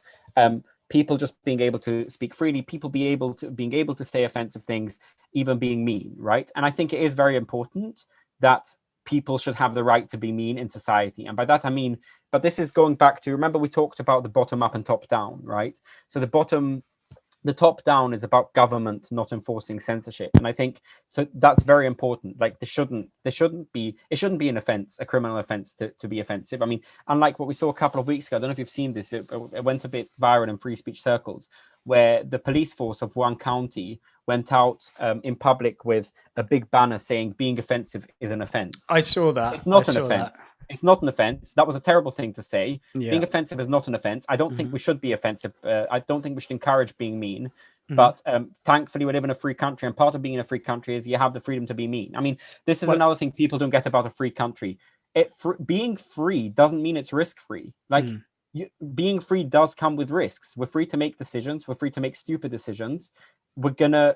people just being able to speak freely, people being able to say offensive things, even being mean, right? And I think it is very important that people should have the right to be mean in society. And by that I mean, but this is going back to, remember we talked about the bottom up and top down, right? So the top down is about government not enforcing censorship, and I think that's very important. Like it shouldn't be an offense, a criminal offense to be offensive. I mean, unlike what we saw a couple of weeks ago, I don't know if you've seen this, it went a bit viral in free speech circles, where the police force of one county went out in public with a big banner saying being offensive is an offense. I saw that. It's not an offense. It's not an offense. That was a terrible thing to say. Yeah. Being offensive is not an offense. I don't think we should be offensive. I don't think we should encourage being mean. But thankfully, we live in a free country, and part of being in a free country is you have the freedom to be mean. I mean, this is another thing people don't get about a free country. Being free doesn't mean it's risk-free. Like being free does come with risks. We're free to make decisions. We're free to make stupid decisions. We're gonna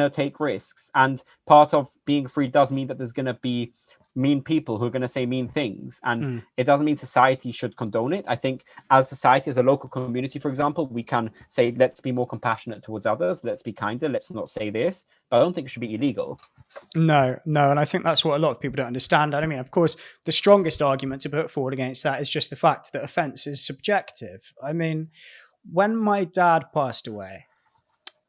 take risks, and part of being free does mean that there's gonna be mean people who are going to say mean things, and it doesn't mean society should condone it. I think as society, as a local community, for example, we can say, let's be more compassionate towards others, let's be kinder, let's not say this, but I don't think it should be illegal. No, and I think that's what a lot of people don't understand. I mean, of course, the strongest argument to put forward against that is just the fact that offense is subjective. I mean, when my dad passed away,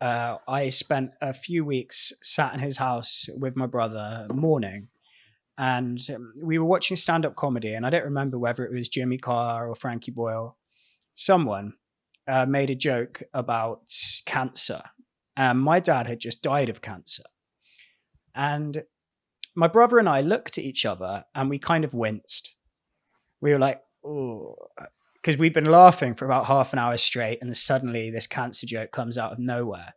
I spent a few weeks sat in his house with my brother mourning. And we were watching stand-up comedy, and I don't remember whether it was Jimmy Carr or Frankie Boyle. Someone made a joke about cancer. My dad had just died of cancer. And my brother and I looked at each other, and we kind of winced. We were like, oh, because we'd been laughing for about half an hour straight, and suddenly this cancer joke comes out of nowhere.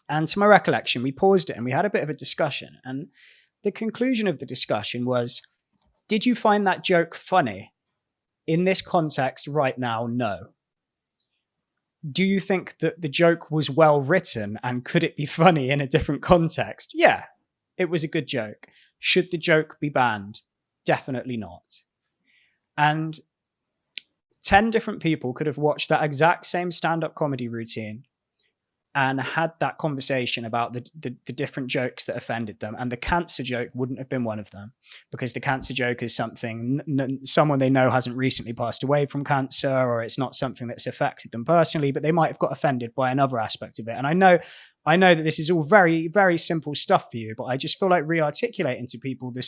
And to my recollection, we paused it, and we had a bit of a discussion. And the conclusion of the discussion was, did you find that joke funny? In this context right now, no. Do you think that the joke was well written and could it be funny in a different context? Yeah, it was a good joke. Should the joke be banned? Definitely not. And 10 different people could have watched that exact same stand-up comedy routine and had that conversation about the different jokes that offended them. And the cancer joke wouldn't have been one of them, because the cancer joke is someone they know hasn't recently passed away from cancer, or it's not something that's affected them personally, but they might have got offended by another aspect of it. And I know that this is all very, very simple stuff for you, but I just feel like re-articulating to people the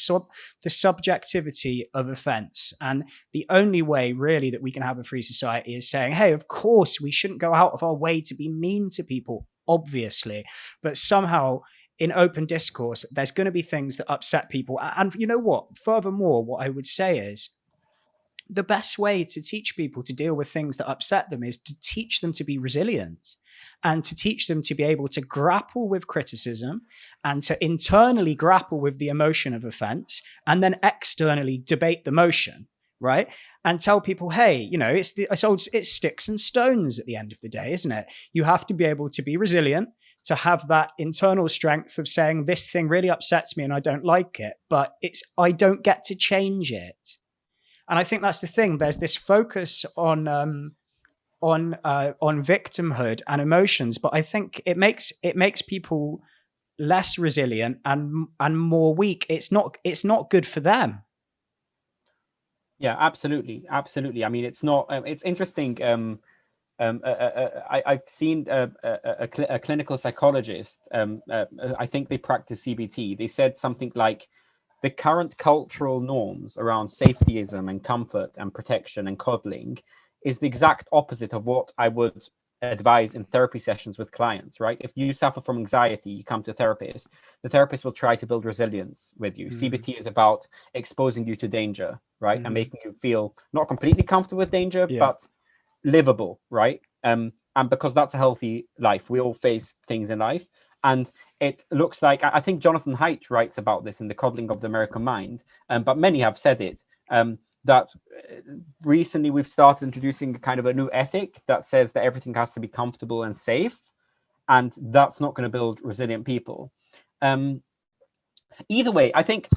subjectivity of offense. And the only way really that we can have a free society is saying, hey, of course, we shouldn't go out of our way to be mean to people, obviously, but somehow in open discourse, there's going to be things that upset people. And you know what? Furthermore, what I would say is, the best way to teach people to deal with things that upset them is to teach them to be resilient and to teach them to be able to grapple with criticism and to internally grapple with the emotion of offense and then externally debate the motion, right? And tell people, hey, you know, it's sticks and stones at the end of the day, isn't it? You have to be able to be resilient, to have that internal strength of saying this thing really upsets me and I don't like it, but I don't get to change it. And I think that's the thing. There's this focus on victimhood and emotions, but I think it makes people less resilient and more weak. It's not good for them. Yeah, absolutely. I mean, it's not. It's interesting. I've seen a clinical psychologist. I think they practice CBT. They said something like, the current cultural norms around safetyism and comfort and protection and coddling is the exact opposite of what I would advise in therapy sessions with clients, right? If you suffer from anxiety, you come to a therapist, the therapist will try to build resilience with you. CBT is about exposing you to danger, right? And making you feel not completely comfortable with danger, but livable, right? And because that's a healthy life. We all face things in life. And it looks like, I think Jonathan Haidt writes about this in The Coddling of the American Mind, but many have said it, that recently we've started introducing kind of a new ethic that says that everything has to be comfortable and safe, and that's not going to build resilient people. Either way, I think,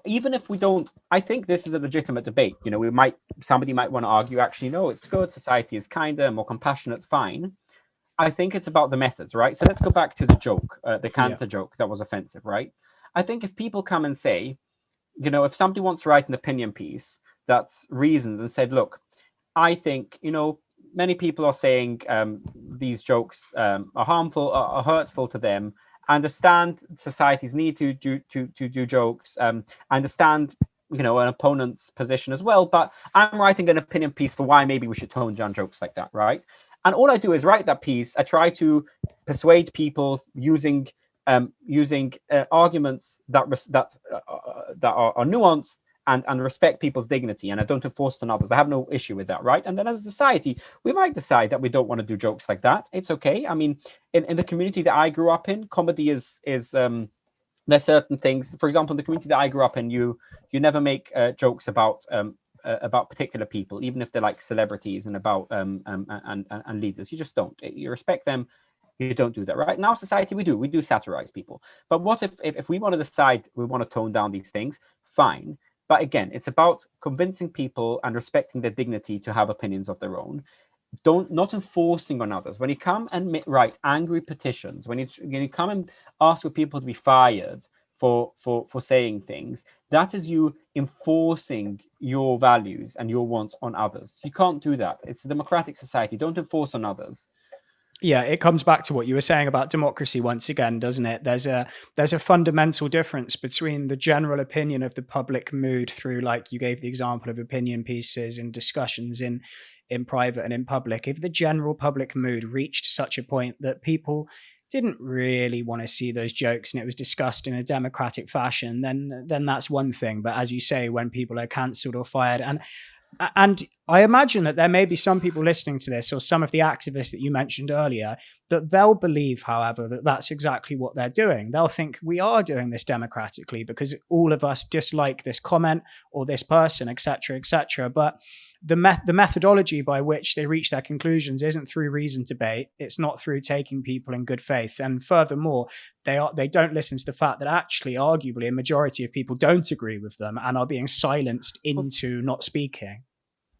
even if we don't, I think this is a legitimate debate. You know, somebody might want to argue, actually, no, it's good, society is kinder, more compassionate, fine. I think it's about the methods, right? So let's go back to the joke, the cancer joke that was offensive, right? I think if people come and say, you know, if somebody wants to write an opinion piece that's reasons and said, look, I think, you know, many people are saying these jokes are harmful, are hurtful to them. I understand society's need to do jokes. I understand, you know, an opponent's position as well, but I'm writing an opinion piece for why maybe we should tone down jokes like that, right? And all I do is write that piece. I try to persuade people using arguments that are nuanced and respect people's dignity, and I don't enforce it on others. I have no issue with that, right? And then as a society, we might decide that we don't want to do jokes like that. It's okay. I mean, in the community that I grew up in, comedy is there's certain things. For example, in the community that I grew up in, you never make jokes about particular people, even if they're like celebrities and about and leaders. You just don't. You respect them. You don't do that, right? Now, society, we do satirize people. But what if we want to decide we want to tone down these things? Fine. But again, it's about convincing people and respecting their dignity to have opinions of their own. Not enforcing on others. When you come and write angry petitions, when you come and ask for people to be fired for saying things, that is you enforcing your values and your wants on others. You can't do that. It's a democratic society. Don't enforce on others. Yeah, it comes back to what you were saying about democracy once again, doesn't it? There's a fundamental difference between the general opinion of the public mood through, like you gave the example of opinion pieces and discussions in private and in public. If the general public mood reached such a point that people didn't really want to see those jokes and it was discussed in a democratic fashion, then that's one thing. But as you say, when people are cancelled or fired, and I imagine that there may be some people listening to this, or some of the activists that you mentioned earlier, that they'll believe, however, that that's exactly what they're doing. They'll think we are doing this democratically because all of us dislike this comment or this person, etc., etc. But the methodology by which they reach their conclusions isn't through reasoned debate. It's not through taking people in good faith. And furthermore, they don't listen to the fact that actually, arguably, a majority of people don't agree with them and are being silenced into not speaking.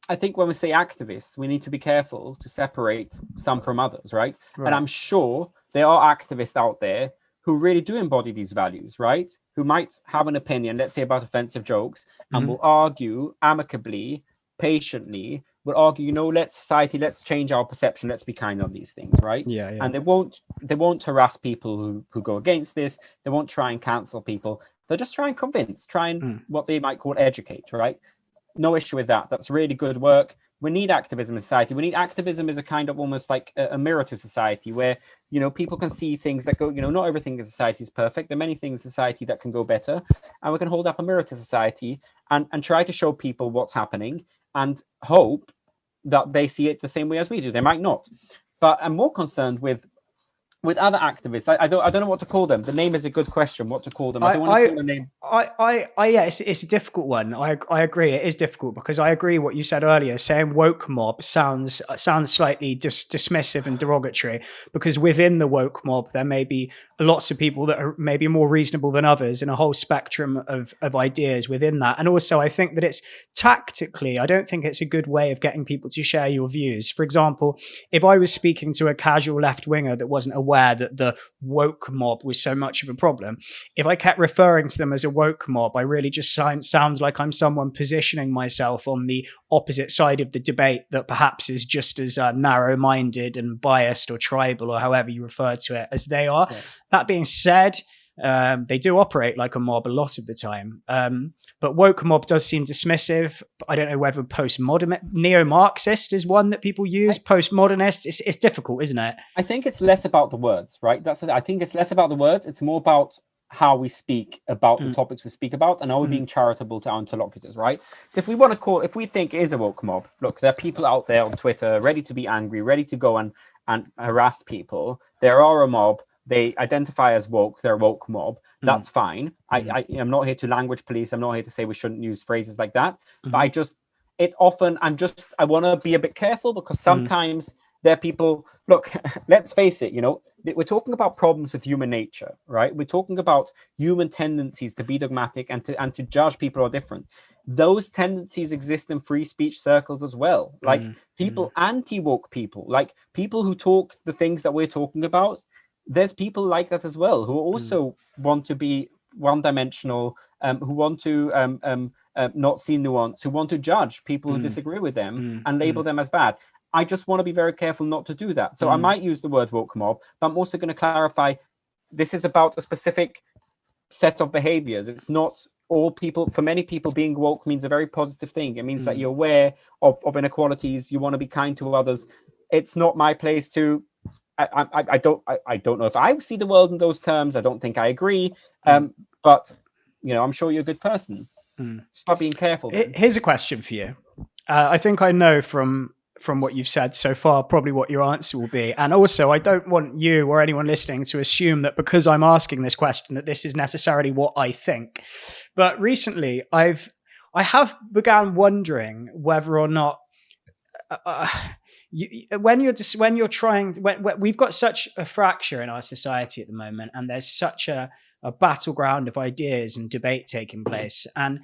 I think when we say activists, we need to be careful to separate some from others, right? And I'm sure there are activists out there who really do embody these values, right? Who might have an opinion, let's say, about offensive jokes, and will argue amicably, patiently, will argue, let's change our perception, let's be kind on these things, right? Yeah. And they won't harass people who go against this. They won't try and cancel people. They'll just try and convince, what they might call educate, right? No issue with that. That's really good work. We need activism in society. We need activism as a kind of almost like a mirror to society where, people can see things that go, not everything in society is perfect. There are many things in society that can go better. And we can hold up a mirror to society and try to show people what's happening and hope that they see it the same way as we do. They might not, but I'm more concerned with other activists. I don't know what to call them. The name is a good question. What to call them? I don't want to call a name. Yeah, it's a difficult one. I agree. It is difficult because I agree what you said earlier. Saying woke mob sounds slightly dismissive and derogatory, because within the woke mob there may be lots of people that are maybe more reasonable than others, and a whole spectrum of ideas within that. And also, I think that it's tactically, I don't think it's a good way of getting people to share your views. For example, if I was speaking to a casual left winger that wasn't aware that the woke mob was so much of a problem, if I kept referring to them as a woke mob, I really just sounds like I'm someone positioning myself on the opposite side of the debate that perhaps is just as narrow-minded and biased or tribal or however you refer to it as they are. Yeah. That being said, they do operate like a mob a lot of the time. But woke mob does seem dismissive. I don't know whether postmodern, neo-Marxist is one that people use. Postmodernist, it's difficult, isn't it? I think it's less about the words, right? I think it's less about the words. It's more about how we speak about the topics we speak about, and are we being charitable to our interlocutors, right? So if we think it is a woke mob, look, there are people out there on Twitter ready to be angry, ready to go and harass people. There are a mob. They identify as woke. They're a woke mob. That's fine. I am not here to language police. I'm not here to say we shouldn't use phrases like that. But I want to be a bit careful, because sometimes there are people, look, let's face it, we're talking about problems with human nature, right? We're talking about human tendencies to be dogmatic and to judge people who are different. Those tendencies exist in free speech circles as well. Like people, anti-woke people, like people who talk the things that we're talking about. There's people like that as well, who also want to be one-dimensional, who want to not see nuance, who want to judge people who disagree with them and label them as bad. I just want to be very careful not to do that. So I might use the word woke mob, but I'm also going to clarify this is about a specific set of behaviors. It's not all people. For many people, being woke means a very positive thing. It means that you're aware of inequalities. You want to be kind to others. It's not my place to... I don't know if I see the world in those terms. I don't think I agree. But I'm sure you're a good person. Just by being careful. Then. Here's a question for you. I think I know from what you've said so far probably what your answer will be. And also, I don't want you or anyone listening to assume that because I'm asking this question that this is necessarily what I think. But recently, I have began wondering whether or not when we've got such a fracture in our society at the moment, and there's such a battleground of ideas and debate taking place, and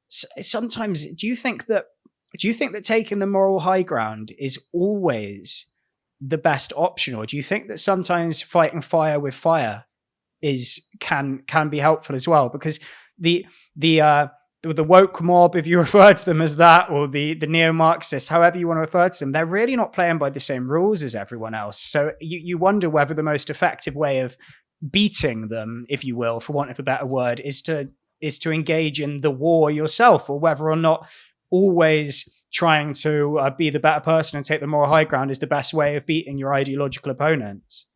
sometimes do you think that taking the moral high ground is always the best option, or do you think that sometimes fighting fire with fire can be helpful as well? Because the woke mob, if you refer to them as that, or the neo-Marxists, however you want to refer to them, they're really not playing by the same rules as everyone else. So you wonder whether the most effective way of beating them, if you will, for want of a better word, is to engage in the war yourself, or whether or not always trying to be the better person and take the moral high ground is the best way of beating your ideological opponents.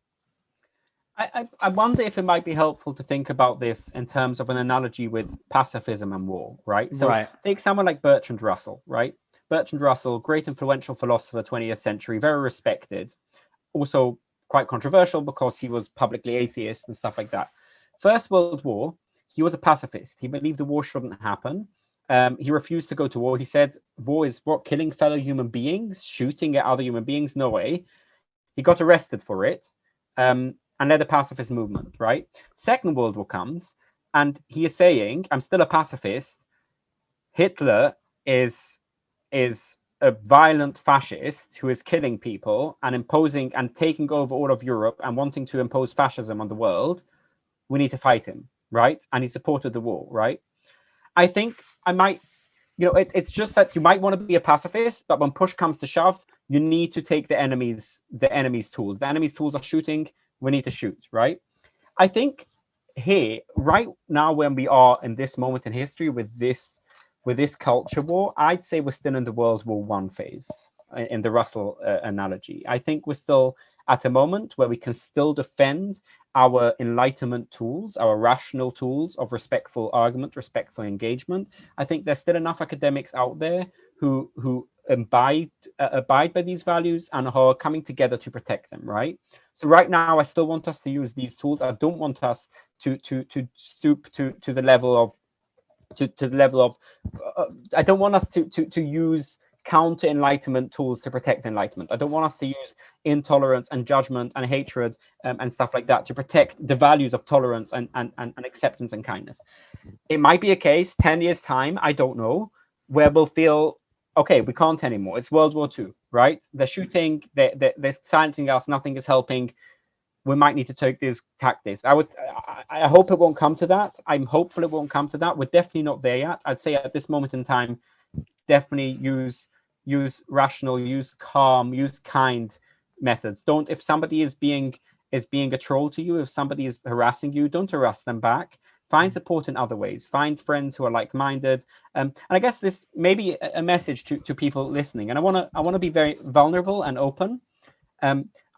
I wonder if it might be helpful to think about this in terms of an analogy with pacifism and war, right? So take someone like Bertrand Russell, right? Bertrand Russell, great influential philosopher, 20th century, very respected, also quite controversial because he was publicly atheist and stuff like that. First World War, he was a pacifist. He believed the war shouldn't happen. He refused to go to war. He said, war is what? Killing fellow human beings, shooting at other human beings? No way. He got arrested for it. And led a pacifist movement, right? Second World War comes, and he is saying, I'm still a pacifist. Hitler is a violent fascist who is killing people and imposing and taking over all of Europe and wanting to impose fascism on the world. We need to fight him, right? And he supported the war, right? I think I might, it's just that you might want to be a pacifist, but when push comes to shove, you need to take the enemy's tools. The enemy's tools are shooting. We need to shoot, right? I think here, right now, when we are in this moment in history with this culture war, I'd say we're still in the World War I phase, in the Russell analogy. I think we're still at a moment where we can still defend our enlightenment tools, our rational tools of respectful argument, respectful engagement. I think there's still enough academics out there who abide by these values and are coming together to protect them, right? So right now, I still want us to use these tools. I don't want us to stoop to the level of I don't want us to use counter enlightenment tools to protect enlightenment. I don't want us to use intolerance and judgment and hatred and stuff like that to protect the values of tolerance and acceptance and kindness. It might be a case 10 years time, I don't know, where we'll feel, okay, we can't anymore. It's World War II, right? They're shooting, they're silencing us, nothing is helping. We might need to take these tactics. I hope it won't come to that. I'm hopeful it won't come to that. We're definitely not there yet. I'd say at this moment in time, definitely use rational, use calm, use kind methods. Don't, if somebody is being a troll to you, if somebody is harassing you, don't harass them back. Find support in other ways. Find friends who are like-minded. And I guess this may be a message to people listening. And I want to be very vulnerable and open.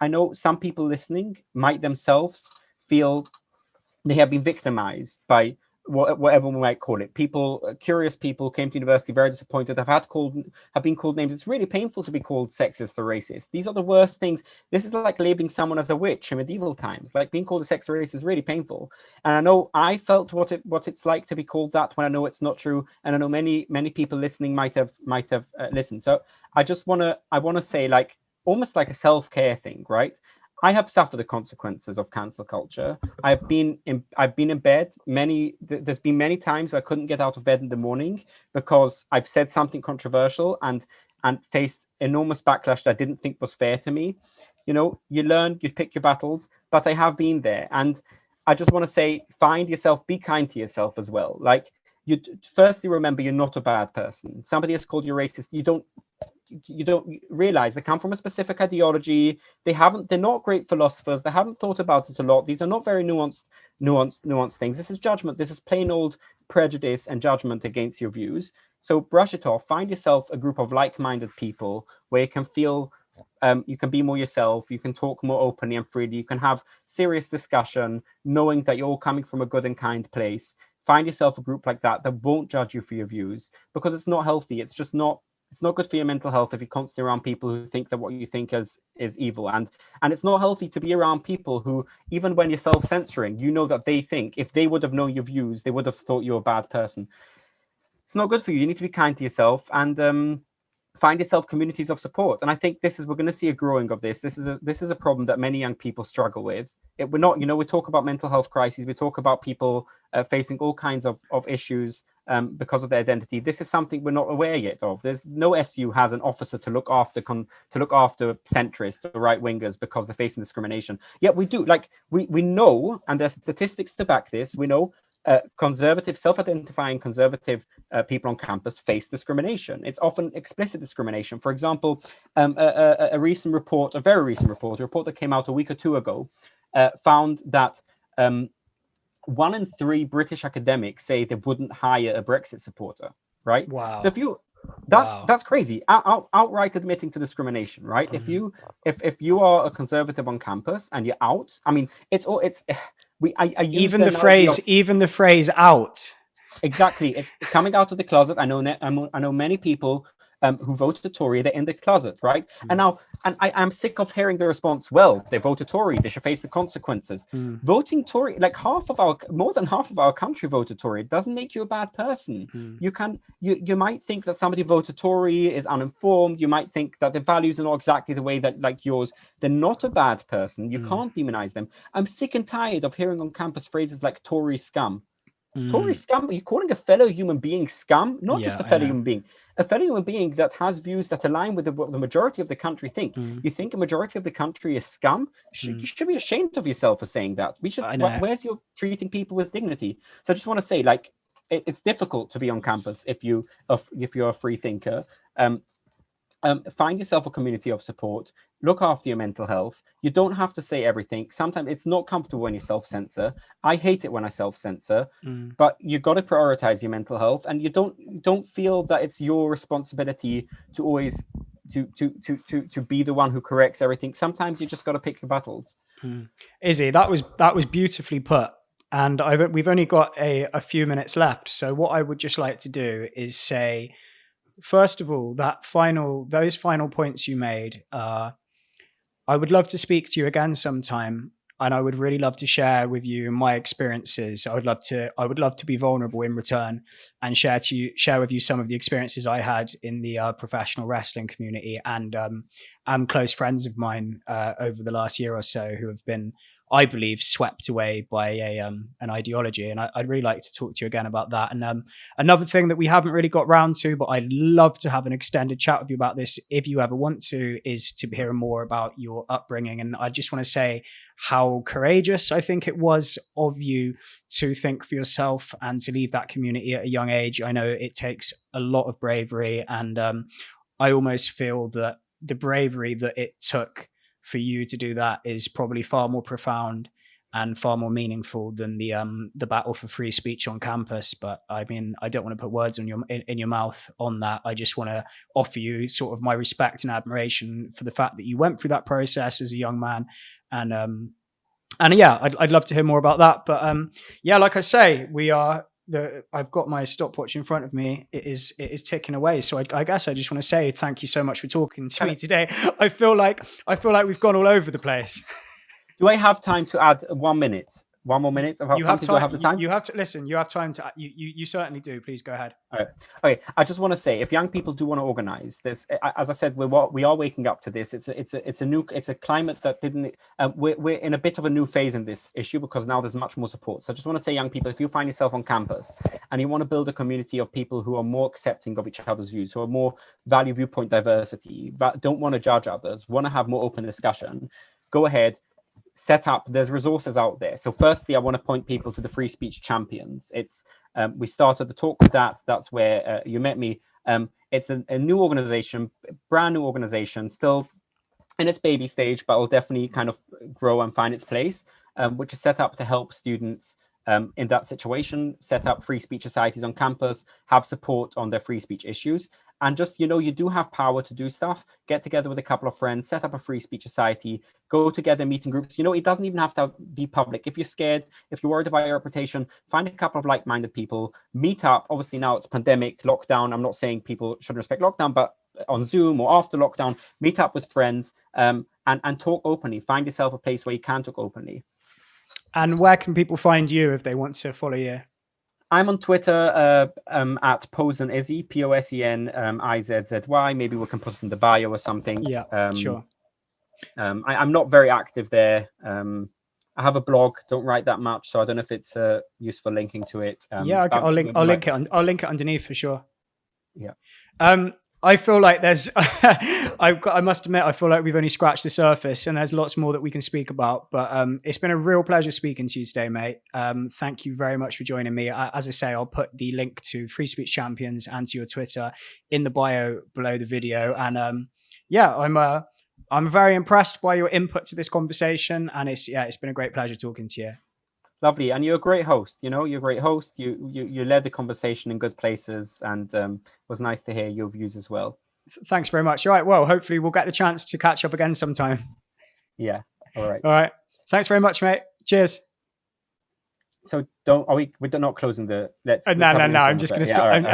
I know some people listening might themselves feel they have been victimized by whatever we might call it. People, curious people, came to university very disappointed. Have been called names. It's really painful to be called sexist or racist. These are the worst things. This is like labeling someone as a witch in medieval times. Like being called a sexist or racist is really painful. And I know I felt what it's like to be called that when I know it's not true. And I know many people listening might have listened. So I want to say, like, almost like a self-care thing, right? I have suffered the consequences of cancel culture. I've been in bed there's been many times where I couldn't get out of bed in the morning because I've said something controversial and faced enormous backlash that I didn't think was fair to me. You know, you learn, you pick your battles, but I have been there. And I just want to say, find yourself, be kind to yourself as well. Like, you firstly remember you're not a bad person. Somebody has called you racist. You don't realize they come from a specific ideology. They're not great philosophers. They haven't thought about it a lot. These are not very nuanced things. This is judgment. This is plain old prejudice and judgment against your views. So brush it off. Find yourself a group of like-minded people where you can feel you can be more yourself. You can talk more openly and freely. You can have serious discussion, knowing that you're all coming from a good and kind place. Find yourself a group like that won't judge you for your views, because it's not healthy. It's not good for your mental health if you're constantly around people who think that what you think is evil. And it's not healthy to be around people who, even when you're self-censoring, you know that they think if they would have known your views, they would have thought you're a bad person. It's not good for you. You need to be kind to yourself and find yourself communities of support. And I think we're going to see a growing of this. This is a problem that many young people struggle with. We're not, we talk about mental health crises. We talk about people facing all kinds of issues because of their identity. This is something we're not aware yet of. There's no SU has an officer to look after centrists or right wingers because they're facing discrimination. Yet we do. Like we know, and there's statistics to back this. We know conservative, self-identifying conservative people on campus face discrimination. It's often explicit discrimination. For example, a very recent report, a report that came out a week or two ago, found that 1 in 3 British academics say they wouldn't hire a Brexit supporter, right? Wow. So if you, that's crazy. Outright admitting to discrimination, right? Mm-hmm. If you are a conservative on campus and you're out, I mean, I use even the phrase out. Exactly, it's coming out of the closet. I know many people who voted Tory. They're in the closet, right? And I'm sick of hearing the response. Well, they voted Tory. They should face the consequences. Voting Tory, like more than half of our country voted Tory. It doesn't make you a bad person. You might think that somebody voted Tory is uninformed. You might think that their values are not exactly the way that like yours. They're not a bad person. You can't demonize them. I'm sick and tired of hearing on campus phrases like Tory scum. Tory scum? Are you calling a fellow human being scum? Not just a fellow human being. A fellow human being that has views that align with what the majority of the country think. You think a majority of the country is scum? You should be ashamed of yourself for saying that. Where's your treating people with dignity? So I just want to say, like, it's difficult to be on campus if you're a free thinker. Find yourself a community of support. Look after your mental health. You don't have to say everything. Sometimes it's not comfortable when you self-censor. I hate it when I self-censor, but you got to prioritize your mental health, and you don't feel that it's your responsibility to always to be the one who corrects everything. Sometimes you just got to pick your battles. Izzy, that was beautifully put. And we've only got a few minutes left. So what I would just like to do is say, first of all, those final points you made, I would love to speak to you again sometime, and I would really love to share with you my experiences. I would love to be vulnerable in return and share with you some of the experiences I had in the professional wrestling community, and close friends of mine over the last year or so who have been, I believe, swept away by an ideology. And I'd really like to talk to you again about that. And another thing that we haven't really got round to, but I'd love to have an extended chat with you about this if you ever want to, is to hear more about your upbringing. And I just want to say how courageous I think it was of you to think for yourself and to leave that community at a young age. I know it takes a lot of bravery, and I almost feel that the bravery that it took for you to do that is probably far more profound and far more meaningful than the battle for free speech on campus. But I mean, I don't want to put words in your mouth on that. I just want to offer you sort of my respect and admiration for the fact that you went through that process as a young man. And yeah, I'd love to hear more about that. But yeah, like I say, I've got my stopwatch in front of me. It is ticking away. So I guess I just want to say thank you so much for talking to me today. I feel like we've gone all over the place. Do I have time to add 1 minute? 1 more minute of you have time. Do I have the time? You have to listen. You have time to. You certainly do. Please go ahead. All right. Okay. I just want to say, if young people do want to organize this, as I said, we are waking up to this. It's a climate that didn't. We're in a bit of a new phase in this issue because now there's much more support. So I just want to say, young people, if you find yourself on campus and you want to build a community of people who are more accepting of each other's views, who are more value viewpoint diversity, but don't want to judge others, want to have more open discussion, go ahead. Set up, there's resources out there. So firstly, I want to point people to the Free Speech Champions. It's we started the talk with that. That's where you met me. It's a new organization, brand new organization, still in its baby stage, but will definitely kind of grow and find its place, which is set up to help students in that situation, set up free speech societies on campus, have support on their free speech issues. And just, you do have power to do stuff. Get together with a couple of friends, set up a free speech society, go together, meeting groups. It doesn't even have to be public. If you're scared, if you're worried about your reputation, find a couple of like-minded people, meet up. Obviously now it's pandemic, lockdown. I'm not saying people shouldn't respect lockdown, but on Zoom or after lockdown, meet up with friends and talk openly. Find yourself a place where you can talk openly. And where can people find you if they want to follow you? I'm on Twitter at Posen Izzy, Posen Izzy. Maybe we can put it in the bio or something. Yeah, sure. I'm not very active there. I have a blog. Don't write that much, so I don't know if it's useful linking to it. Yeah, I'll link it underneath for sure. Yeah. I feel like there's, I must admit, I feel like we've only scratched the surface and there's lots more that we can speak about. But it's been a real pleasure speaking to you today, mate. Thank you very much for joining me. As I say, I'll put the link to Free Speech Champions and to your Twitter in the bio below the video. And yeah, I'm very impressed by your input to this conversation. And it's been a great pleasure talking to you. Lovely. And you're a great host. You're a great host. You led the conversation in good places, and it was nice to hear your views as well. Thanks very much. All right. Well, hopefully we'll get the chance to catch up again sometime. Yeah. All right. All right. Thanks very much, mate. Cheers. So we're not closing the let's no. I'm just going to stop. Right.